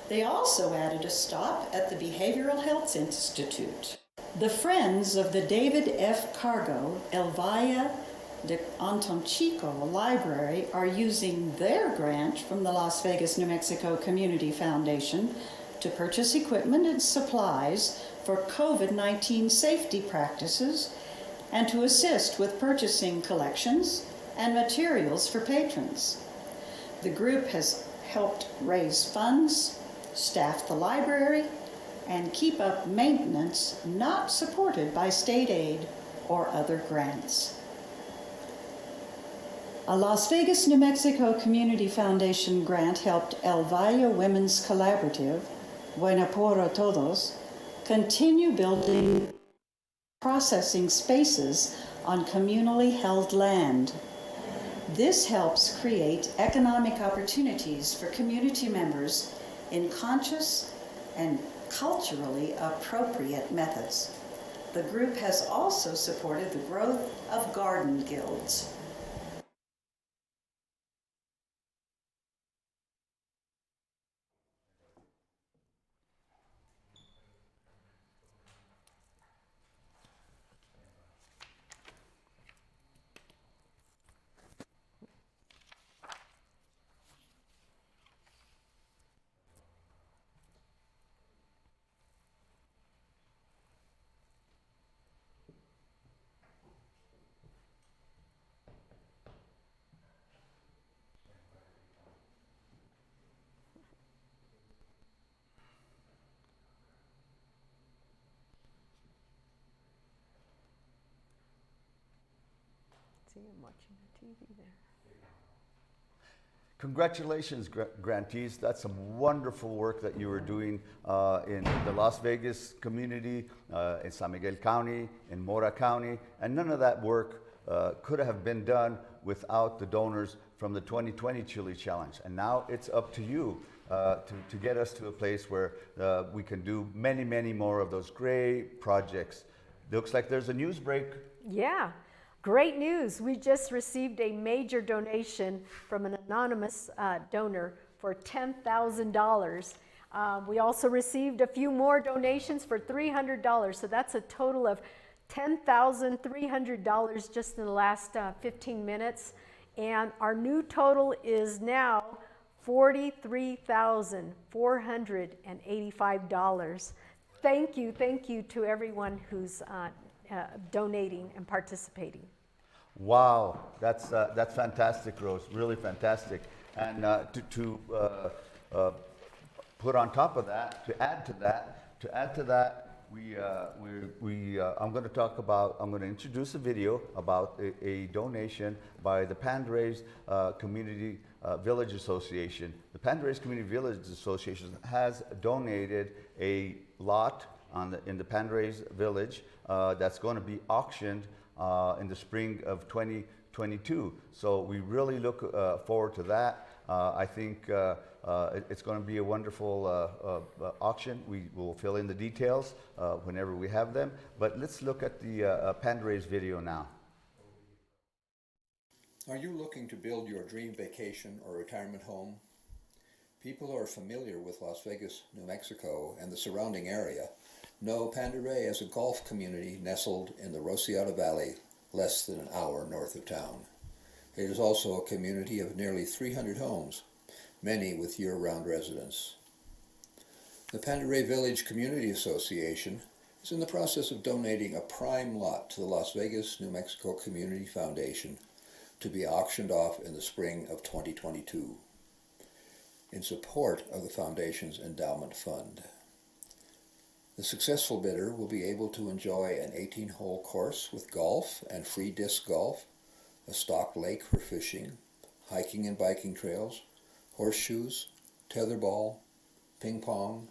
They also added a stop at the Behavioral Health Institute. The Friends of the David F. Cargo El Valle de Antonchico Library are using their grant from the Las Vegas, New Mexico Community Foundation to purchase equipment and supplies for COVID-19 safety practices and to assist with purchasing collections and materials for patrons. The group has helped raise funds, staff the library, and keep up maintenance not supported by state aid or other grants. A Las Vegas, New Mexico Community Foundation grant helped El Valle Women's Collaborative, Buena por a Todos, continue building processing spaces on communally held land. This helps create economic opportunities for community members in conscious and culturally appropriate methods. The group has also supported the growth of garden guilds. See, I'm watching the TV there. Congratulations, grantees. That's some wonderful work that you were doing in the Las Vegas community, in San Miguel County, in Mora County, and none of that work could have been done without the donors from the 2020 Chile Challenge. And now it's up to you to get us to a place where we can do many, many more of those great projects. Looks like there's a news break. Yeah. Great news. We just received a major donation from an anonymous donor for $10,000. We also received a few more donations for $300. So that's a total of $10,300 just in the last 15 minutes. And our new total is now $43,485. Thank you to everyone who's donating and participating. Wow, that's fantastic, Rose. Really fantastic. And to put on top of that, to add to that, I'm going to introduce a video about a donation by the Pandrays Community Village Association. The Pandrays Community Village Association has donated a lot in the Pandrays Village that's going to be auctioned in the spring of 2022. So we really look forward to that. I think it's going to be a wonderful auction. We will fill in the details whenever we have them. But let's look at the Pandrays video now. Are you looking to build your dream vacation or retirement home? People who are familiar with Las Vegas, New Mexico, and the surrounding area know Pandaray as a golf community nestled in the Rosciata Valley, less than an hour north of town. It is also a community of nearly 300 homes, many with year-round residents. The Pandaray Village Community Association is in the process of donating a prime lot to the Las Vegas, New Mexico Community Foundation to be auctioned off in the spring of 2022 in support of the Foundation's endowment fund. The successful bidder will be able to enjoy an 18-hole course with golf and free disc golf, a stocked lake for fishing, hiking and biking trails, horseshoes, tetherball, ping pong,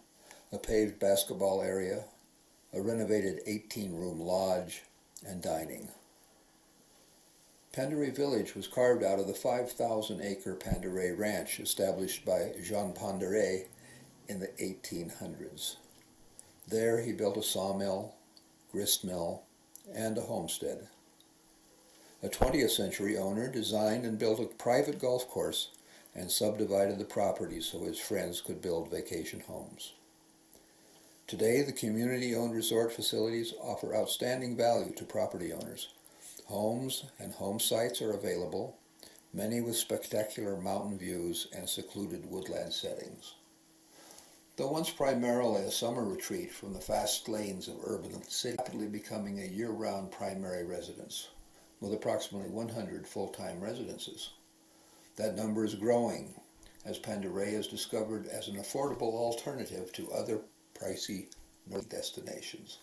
a paved basketball area, a renovated 18-room lodge, and dining. Pandaray Village was carved out of the 5,000-acre Pandaray Ranch established by Jean Pandaray in the 1800s. There he built a sawmill, grist mill, and a homestead. A 20th century owner designed and built a private golf course and subdivided the property so his friends could build vacation homes. Today, the community-owned resort facilities offer outstanding value to property owners. Homes and home sites are available, many with spectacular mountain views and secluded woodland settings. Though once primarily a summer retreat from the fast lanes of urban city, rapidly becoming a year-round primary residence, with approximately 100 full-time residences. That number is growing as Pandaray is discovered as an affordable alternative to other pricey north destinations.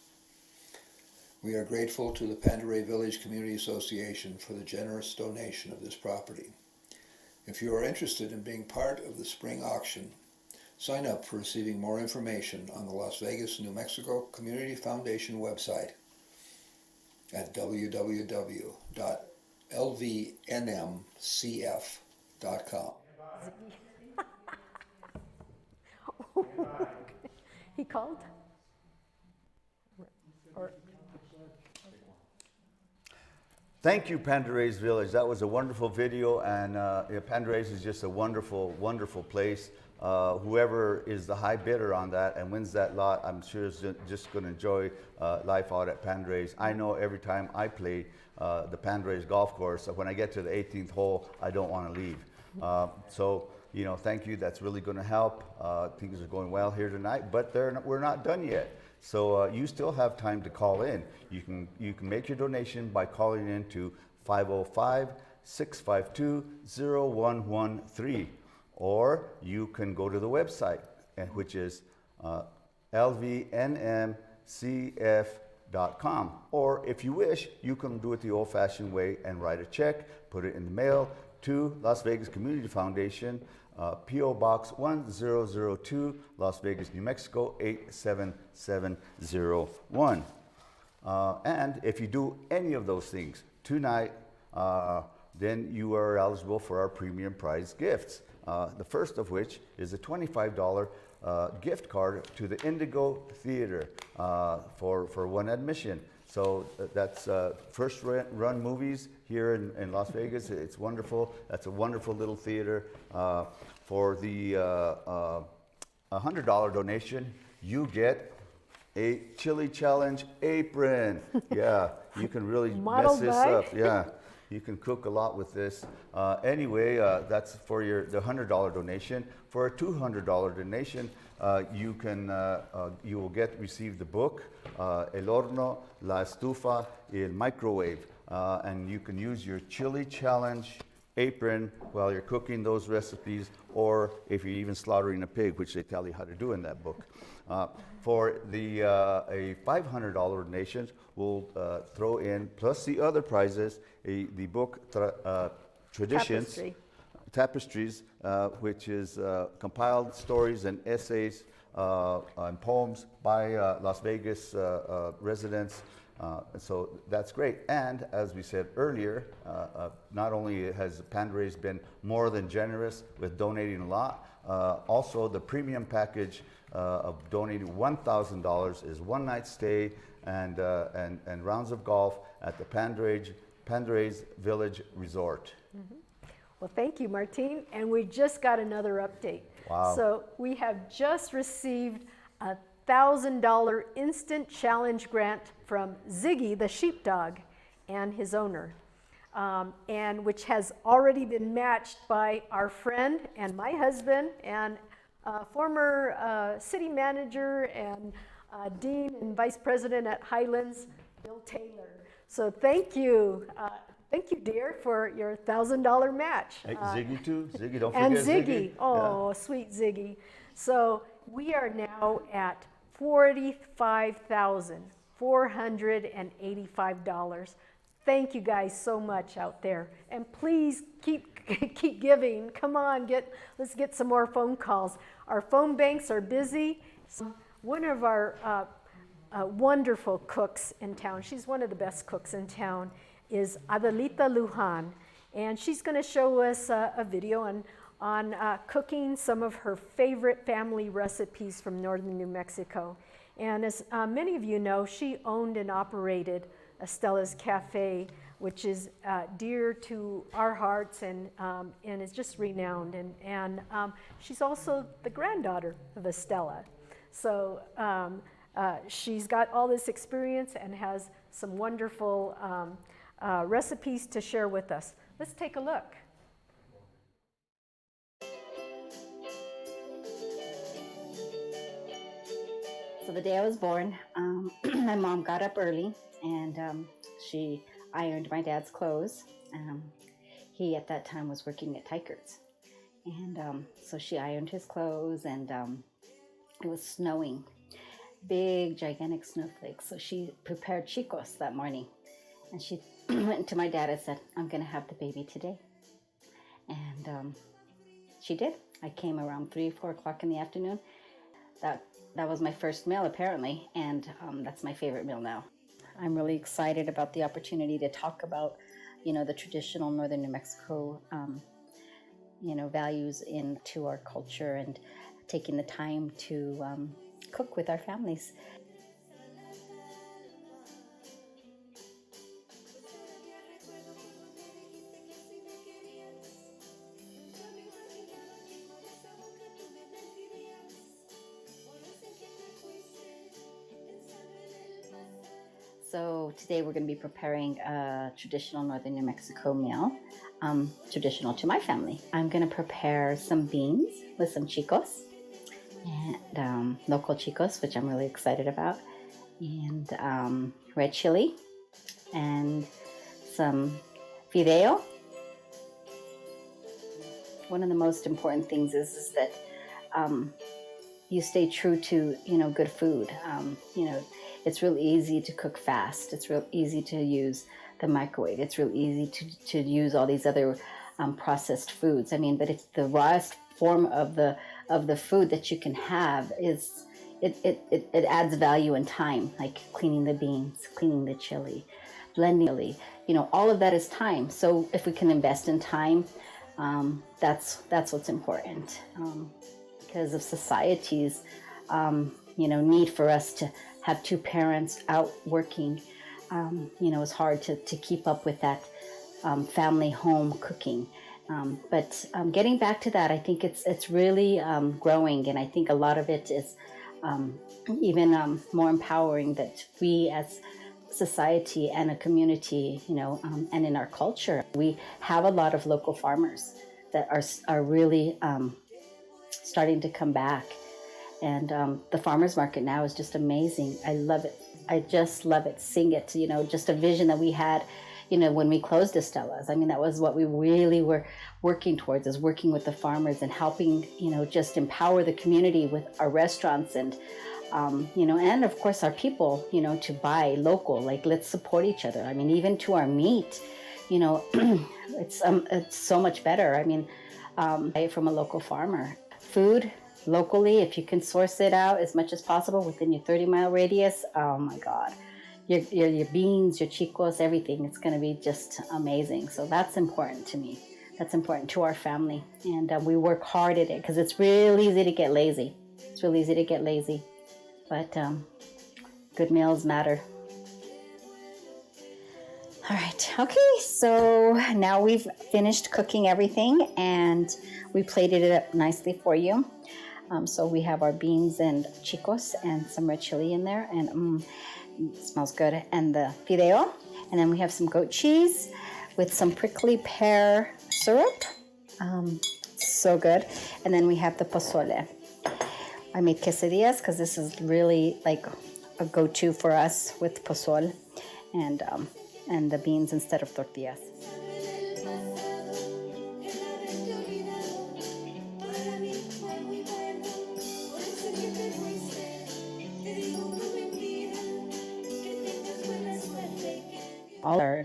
We are grateful to the Pandaray Village Community Association for the generous donation of this property. If you are interested in being part of the spring auction, sign up for receiving more information on the Las Vegas, New Mexico Community Foundation website at www.lvnmcf.com. He called? Or Thank you, Pandrays Village. That was a wonderful video, and Pandrays is just a wonderful, wonderful place. Whoever is the high bidder on that and wins that lot, I'm sure is just going to enjoy life out at Pandrays. I know every time I play the Pandrays golf course, when I get to the 18th hole, I don't want to leave. So, you know, thank you. That's really going to help. Things are going well here tonight, but we're not done yet. So you still have time to call in. You can make your donation by calling in to 505-652-0113, or you can go to the website, which is lvnmcf.com. Or if you wish, you can do it the old-fashioned way and write a check, put it in the mail to Las Vegas Community Foundation, P.O. Box 1002, Las Vegas, New Mexico 87701. And if you do any of those things tonight, then you are eligible for our premium prize gifts. The first of which is a $25 gift card to the Indigo Theater for one admission. So that's first run movies here in Las Vegas. It's wonderful. That's a wonderful little theater. For the $100 donation, you get a Chile Challenge apron. Yeah, you can really mess this up. Yeah. You can cook a lot with this. Anyway, that's for the $100 donation. For a $200 donation, you will receive the book, El Horno, La Estufa, El Microwave, and you can use your Chile Challenge apron while you're cooking those recipes, or if you're even slaughtering a pig, which they tell you how to do in that book. For a $500 donation, we'll throw in, plus the other prizes, the book Traditions, Tapestries, which is compiled stories and essays and poems by Las Vegas residents. So that's great. And as we said earlier, not only has Fundraising been more than generous with donating a lot, also the premium package of donating $1,000 is one night stay and rounds of golf at the Fundraising Village Resort. Mm-hmm. Well, thank you, Martine. And we just got another update. Wow. So we have just received a $1,000 instant challenge grant from Ziggy, the sheepdog, and his owner, and which has already been matched by our friend and my husband and former city manager and dean and vice president at Highlands, Bill Taylor. So thank you, dear, for your $1,000 match. Hey, Ziggy too. Ziggy, don't forget And Ziggy. Ziggy, oh, yeah. Sweet Ziggy. So we are now at $45,485. Thank you guys so much out there, and please keep giving. Come on, let's get some more phone calls. Our phone banks are busy. One of our wonderful cooks in town, she's one of the best cooks in town, is Adelita Lujan, and she's going to show us a video on cooking some of her favorite family recipes from northern New Mexico. And as many of you know, she owned and operated Estella's Cafe, which is dear to our hearts and is just renowned. And she's also the granddaughter of Estella. So she's got all this experience and has some wonderful recipes to share with us. Let's take a look. So the day I was born, my mom got up early and she ironed my dad's clothes. He at that time was working at Teichert's. And so she ironed his clothes, and it was snowing, big, gigantic snowflakes. So she prepared chicos that morning. And she went to my dad and said, "I'm going to have the baby today." And she did. I came around 3, 4 o'clock in the afternoon. That was my first meal, apparently, and that's my favorite meal now. I'm really excited about the opportunity to talk about, the traditional northern New Mexico, values into our culture, and taking the time to cook with our families. So today we're going to be preparing a traditional northern New Mexico meal, traditional to my family. I'm going to prepare some beans with some chicos, and local chicos, which I'm really excited about, and red chili, and some fideo. One of the most important things is that you stay true to, good food. It's real easy to cook fast. It's real easy to use the microwave. It's real easy to use all these other processed foods. But it's the rawest form of the food that you can have is it adds value and time, like cleaning the beans, cleaning the chili, blending, all of that is time. So if we can invest in time, that's what's important. Because of society's need for us to have 2 parents out working, it's hard to keep up with that family home cooking. But getting back to that, I think it's really growing, and I think a lot of it is even more empowering, that we as society and a community, and in our culture. We have a lot of local farmers that are really starting to come back. And the farmers market now is just amazing. I love it. I just love it. Sing it, just a vision that we had, when we closed Estella's. I mean, that was what we really were working towards, is working with the farmers and helping, just empower the community with our restaurants and, and of course our people, to buy local. Like, let's support each other. I mean, even to our meat, it's so much better. I mean, buy it from a local farmer. Food locally, if you can source it out as much as possible within your 30-mile radius, oh my God. Your beans, your chicos, everything, it's going to be just amazing. So that's important to me. That's important to our family. And we work hard at it because it's real easy to get lazy. It's real easy to get lazy. But good meals matter. All right. Okay. So now we've finished cooking everything and we plated it up nicely for you. So we have our beans and chicos and some red chili in there, and it smells good. And the fideo, and then we have some goat cheese with some prickly pear syrup. So good. And then we have the pozole. I made quesadillas because this is really like a go-to for us with pozole, and the beans instead of tortillas. All our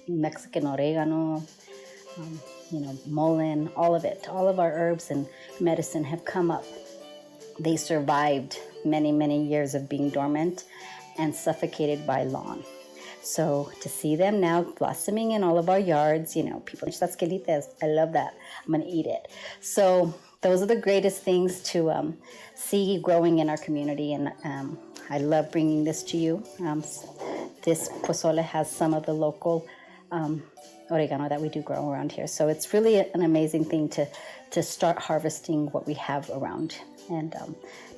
Mexican oregano, mullein, all of it, all of our herbs and medicine have come up. They survived many, many years of being dormant and suffocated by lawn. So to see them now blossoming in all of our yards, people, that's quelites. I love that. I'm going to eat it. So those are the greatest things to see growing in our community. And I love bringing this to you. This pozole has some of the local oregano that we do grow around here. So it's really an amazing thing to start harvesting what we have around. And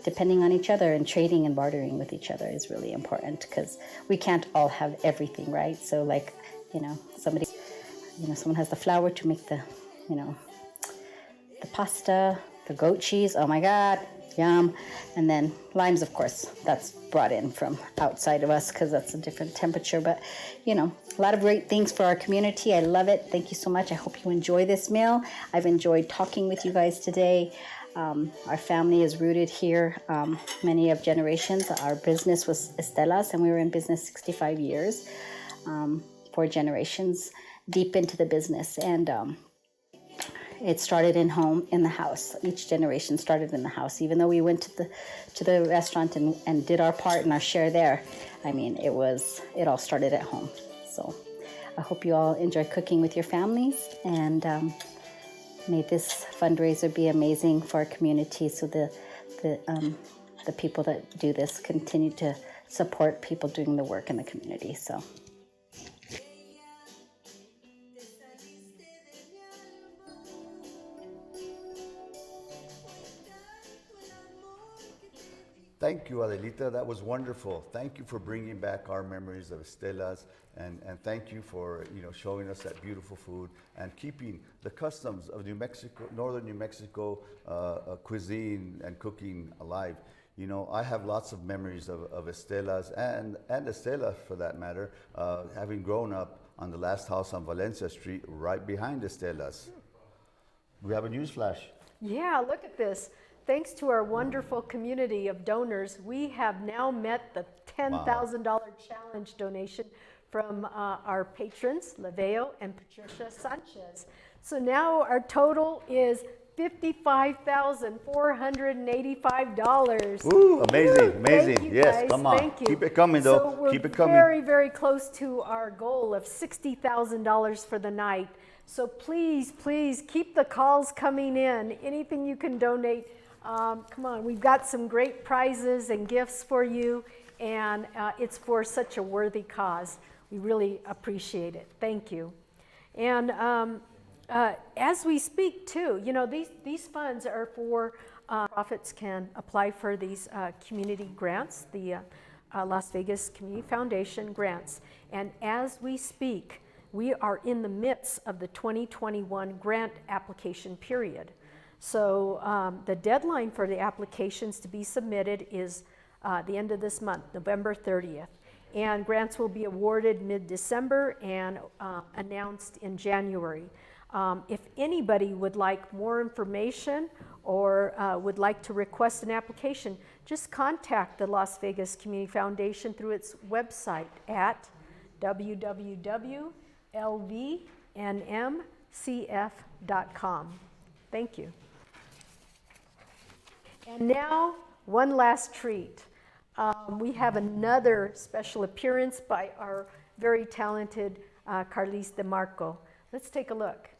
depending on each other and trading and bartering with each other is really important because we can't all have everything, right? So like, someone has the flour to make the pasta, the goat cheese. Oh my God, yum. And then limes, of course, that's brought in from outside of us because that's a different temperature. But, a lot of great things for our community. I love it. Thank you so much. I hope you enjoy this meal. I've enjoyed talking with you guys today. Our family is rooted here many of generations. Our business was Estella's, and we were in business 65 years, 4 generations deep into the business. And it started in the house. Each generation started in the house. Even though we went to the restaurant and did our part and our share there, I mean, it all started at home. So I hope you all enjoy cooking with your families, and may this fundraiser be amazing for our community, so the people that do this continue to support people doing the work in the community. So. Thank you, Adelita. That was wonderful. Thank you for bringing back our memories of Estella's, and thank you for showing us that beautiful food and keeping the customs of New Mexico, northern New Mexico cuisine and cooking alive. I have lots of memories of Estella's and Estella, for that matter, having grown up on the last house on Valencia Street, right behind Estella's. We have a news flash. Yeah, look at this. Thanks to our wonderful community of donors, we have now met the $10,000 challenge donation from our patrons, Laveo and Patricia Sanchez. So now our total is $55,485. Ooh, amazing, amazing. Thank you, yes, guys. come on. Thank you. Keep it coming, though. So we're Keep it coming. very, very close to our goal of $60,000 for the night. So please, please keep the calls coming in. Anything you can donate. Come on, we've got some great prizes and gifts for you, and it's for such a worthy cause. We really appreciate it. Thank you. And as we speak too, these funds are for, profits can apply for these community grants, the Las Vegas Community Foundation grants. And as we speak, we are in the midst of the 2021 grant application period. So the deadline for the applications to be submitted is the end of this month, November 30th. And grants will be awarded mid-December and announced in January. If anybody would like more information or would like to request an application, just contact the Las Vegas Community Foundation through its website at www.lvnmcf.com. Thank you. And now, one last treat. We have another special appearance by our very talented Carlis DeMarco. Let's take a look.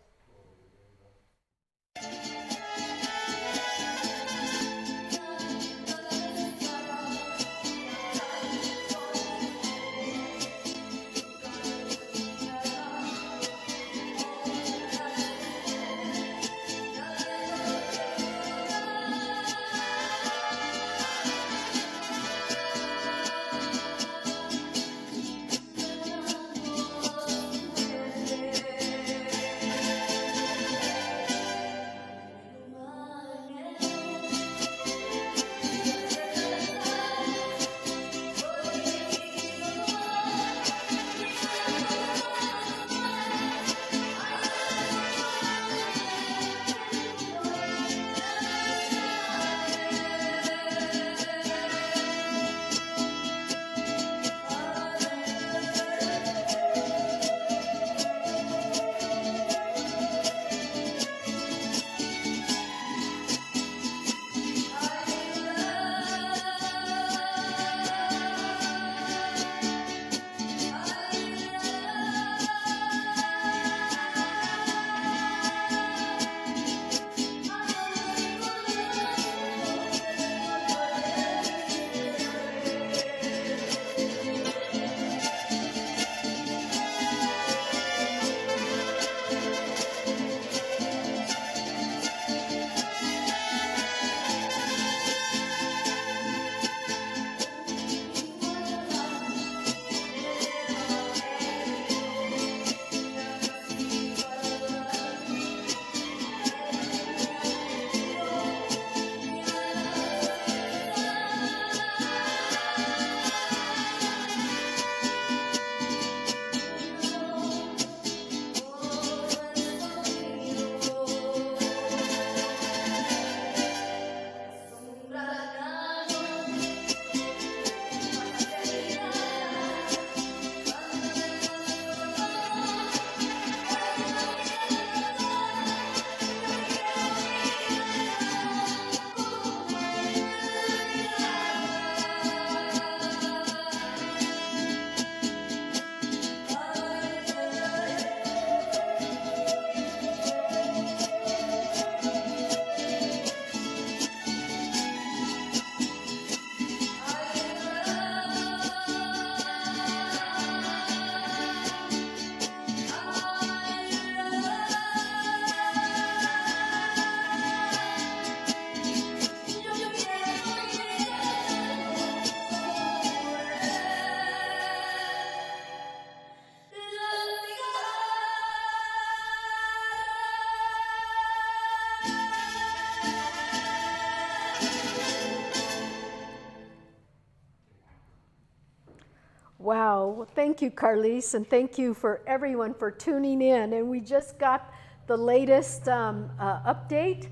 Wow, well, thank you, Carlis, and thank you for everyone for tuning in. And we just got the latest update.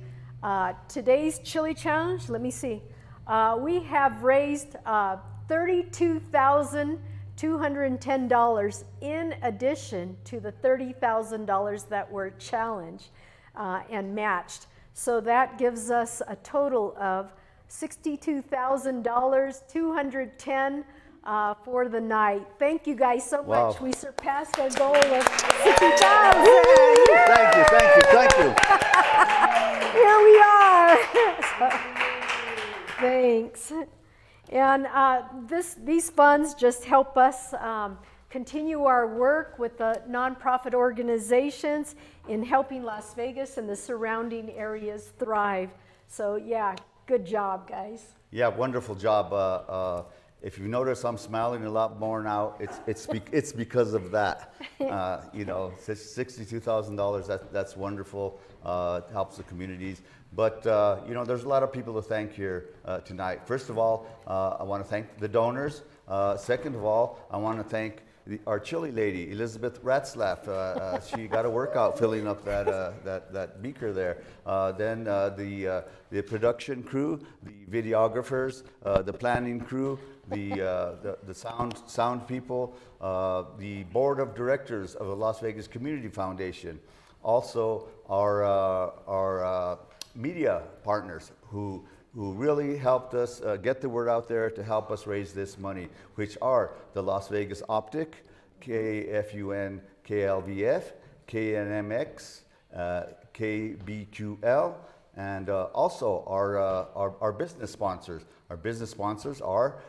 Today's Chili Challenge, let me see. We have raised $32,210 in addition to the $30,000 that were challenged and matched. So that gives us a total of $62,210 for the night. Thank you guys so much. We surpassed our goal of $60,000. Thank you, thank you, thank you. Here we are. Thanks. And these funds just help us continue our work with the nonprofit organizations in helping Las Vegas and the surrounding areas thrive. So yeah, good job, guys. Yeah, wonderful job. If you notice, I'm smiling a lot more now. It's because of that. You know, $62,000. That's wonderful. It helps the communities. But you know, there's a lot of people to thank here tonight. First of all, I want to thank the donors. Second of all, I want to thank our chili lady, Elizabeth Ratzlaff. She got a workout filling up that beaker there. Then the production crew, the videographers, the planning crew, the sound people, the board of directors of the Las Vegas Community Foundation, also our media partners who really helped us get the word out there to help us raise this money, which are the Las Vegas Optic, KFUN, KLVF, KNMX, KBQL, and also our business sponsors. Our business sponsors are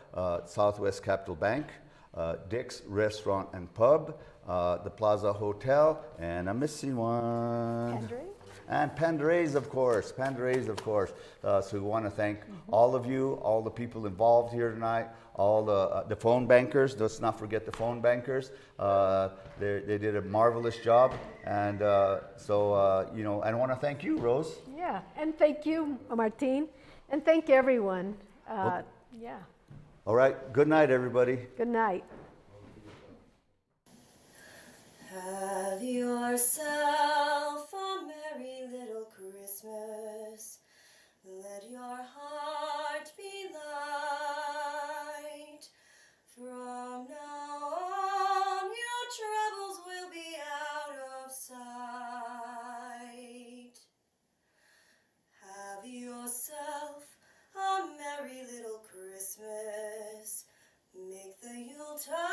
Southwest Capital Bank, Dick's Restaurant and Pub, the Plaza Hotel, and I'm missing one. Andre? And Pandaray's, of course. Pandaray's, of course. So we want to thank all of you, all the people involved here tonight, all the phone bankers. Let's not forget the phone bankers. They did a marvelous job. And so, you know, and I want to thank you, Rose. Yeah, and thank you, Martin, and thank everyone. Yeah, All right. Good night, everybody. good night. Have yourself a merry little Christmas. Let your heart be light. From now on, your troubles will be out of sight. Have yourself a merry little Christmas. Make the Yuletide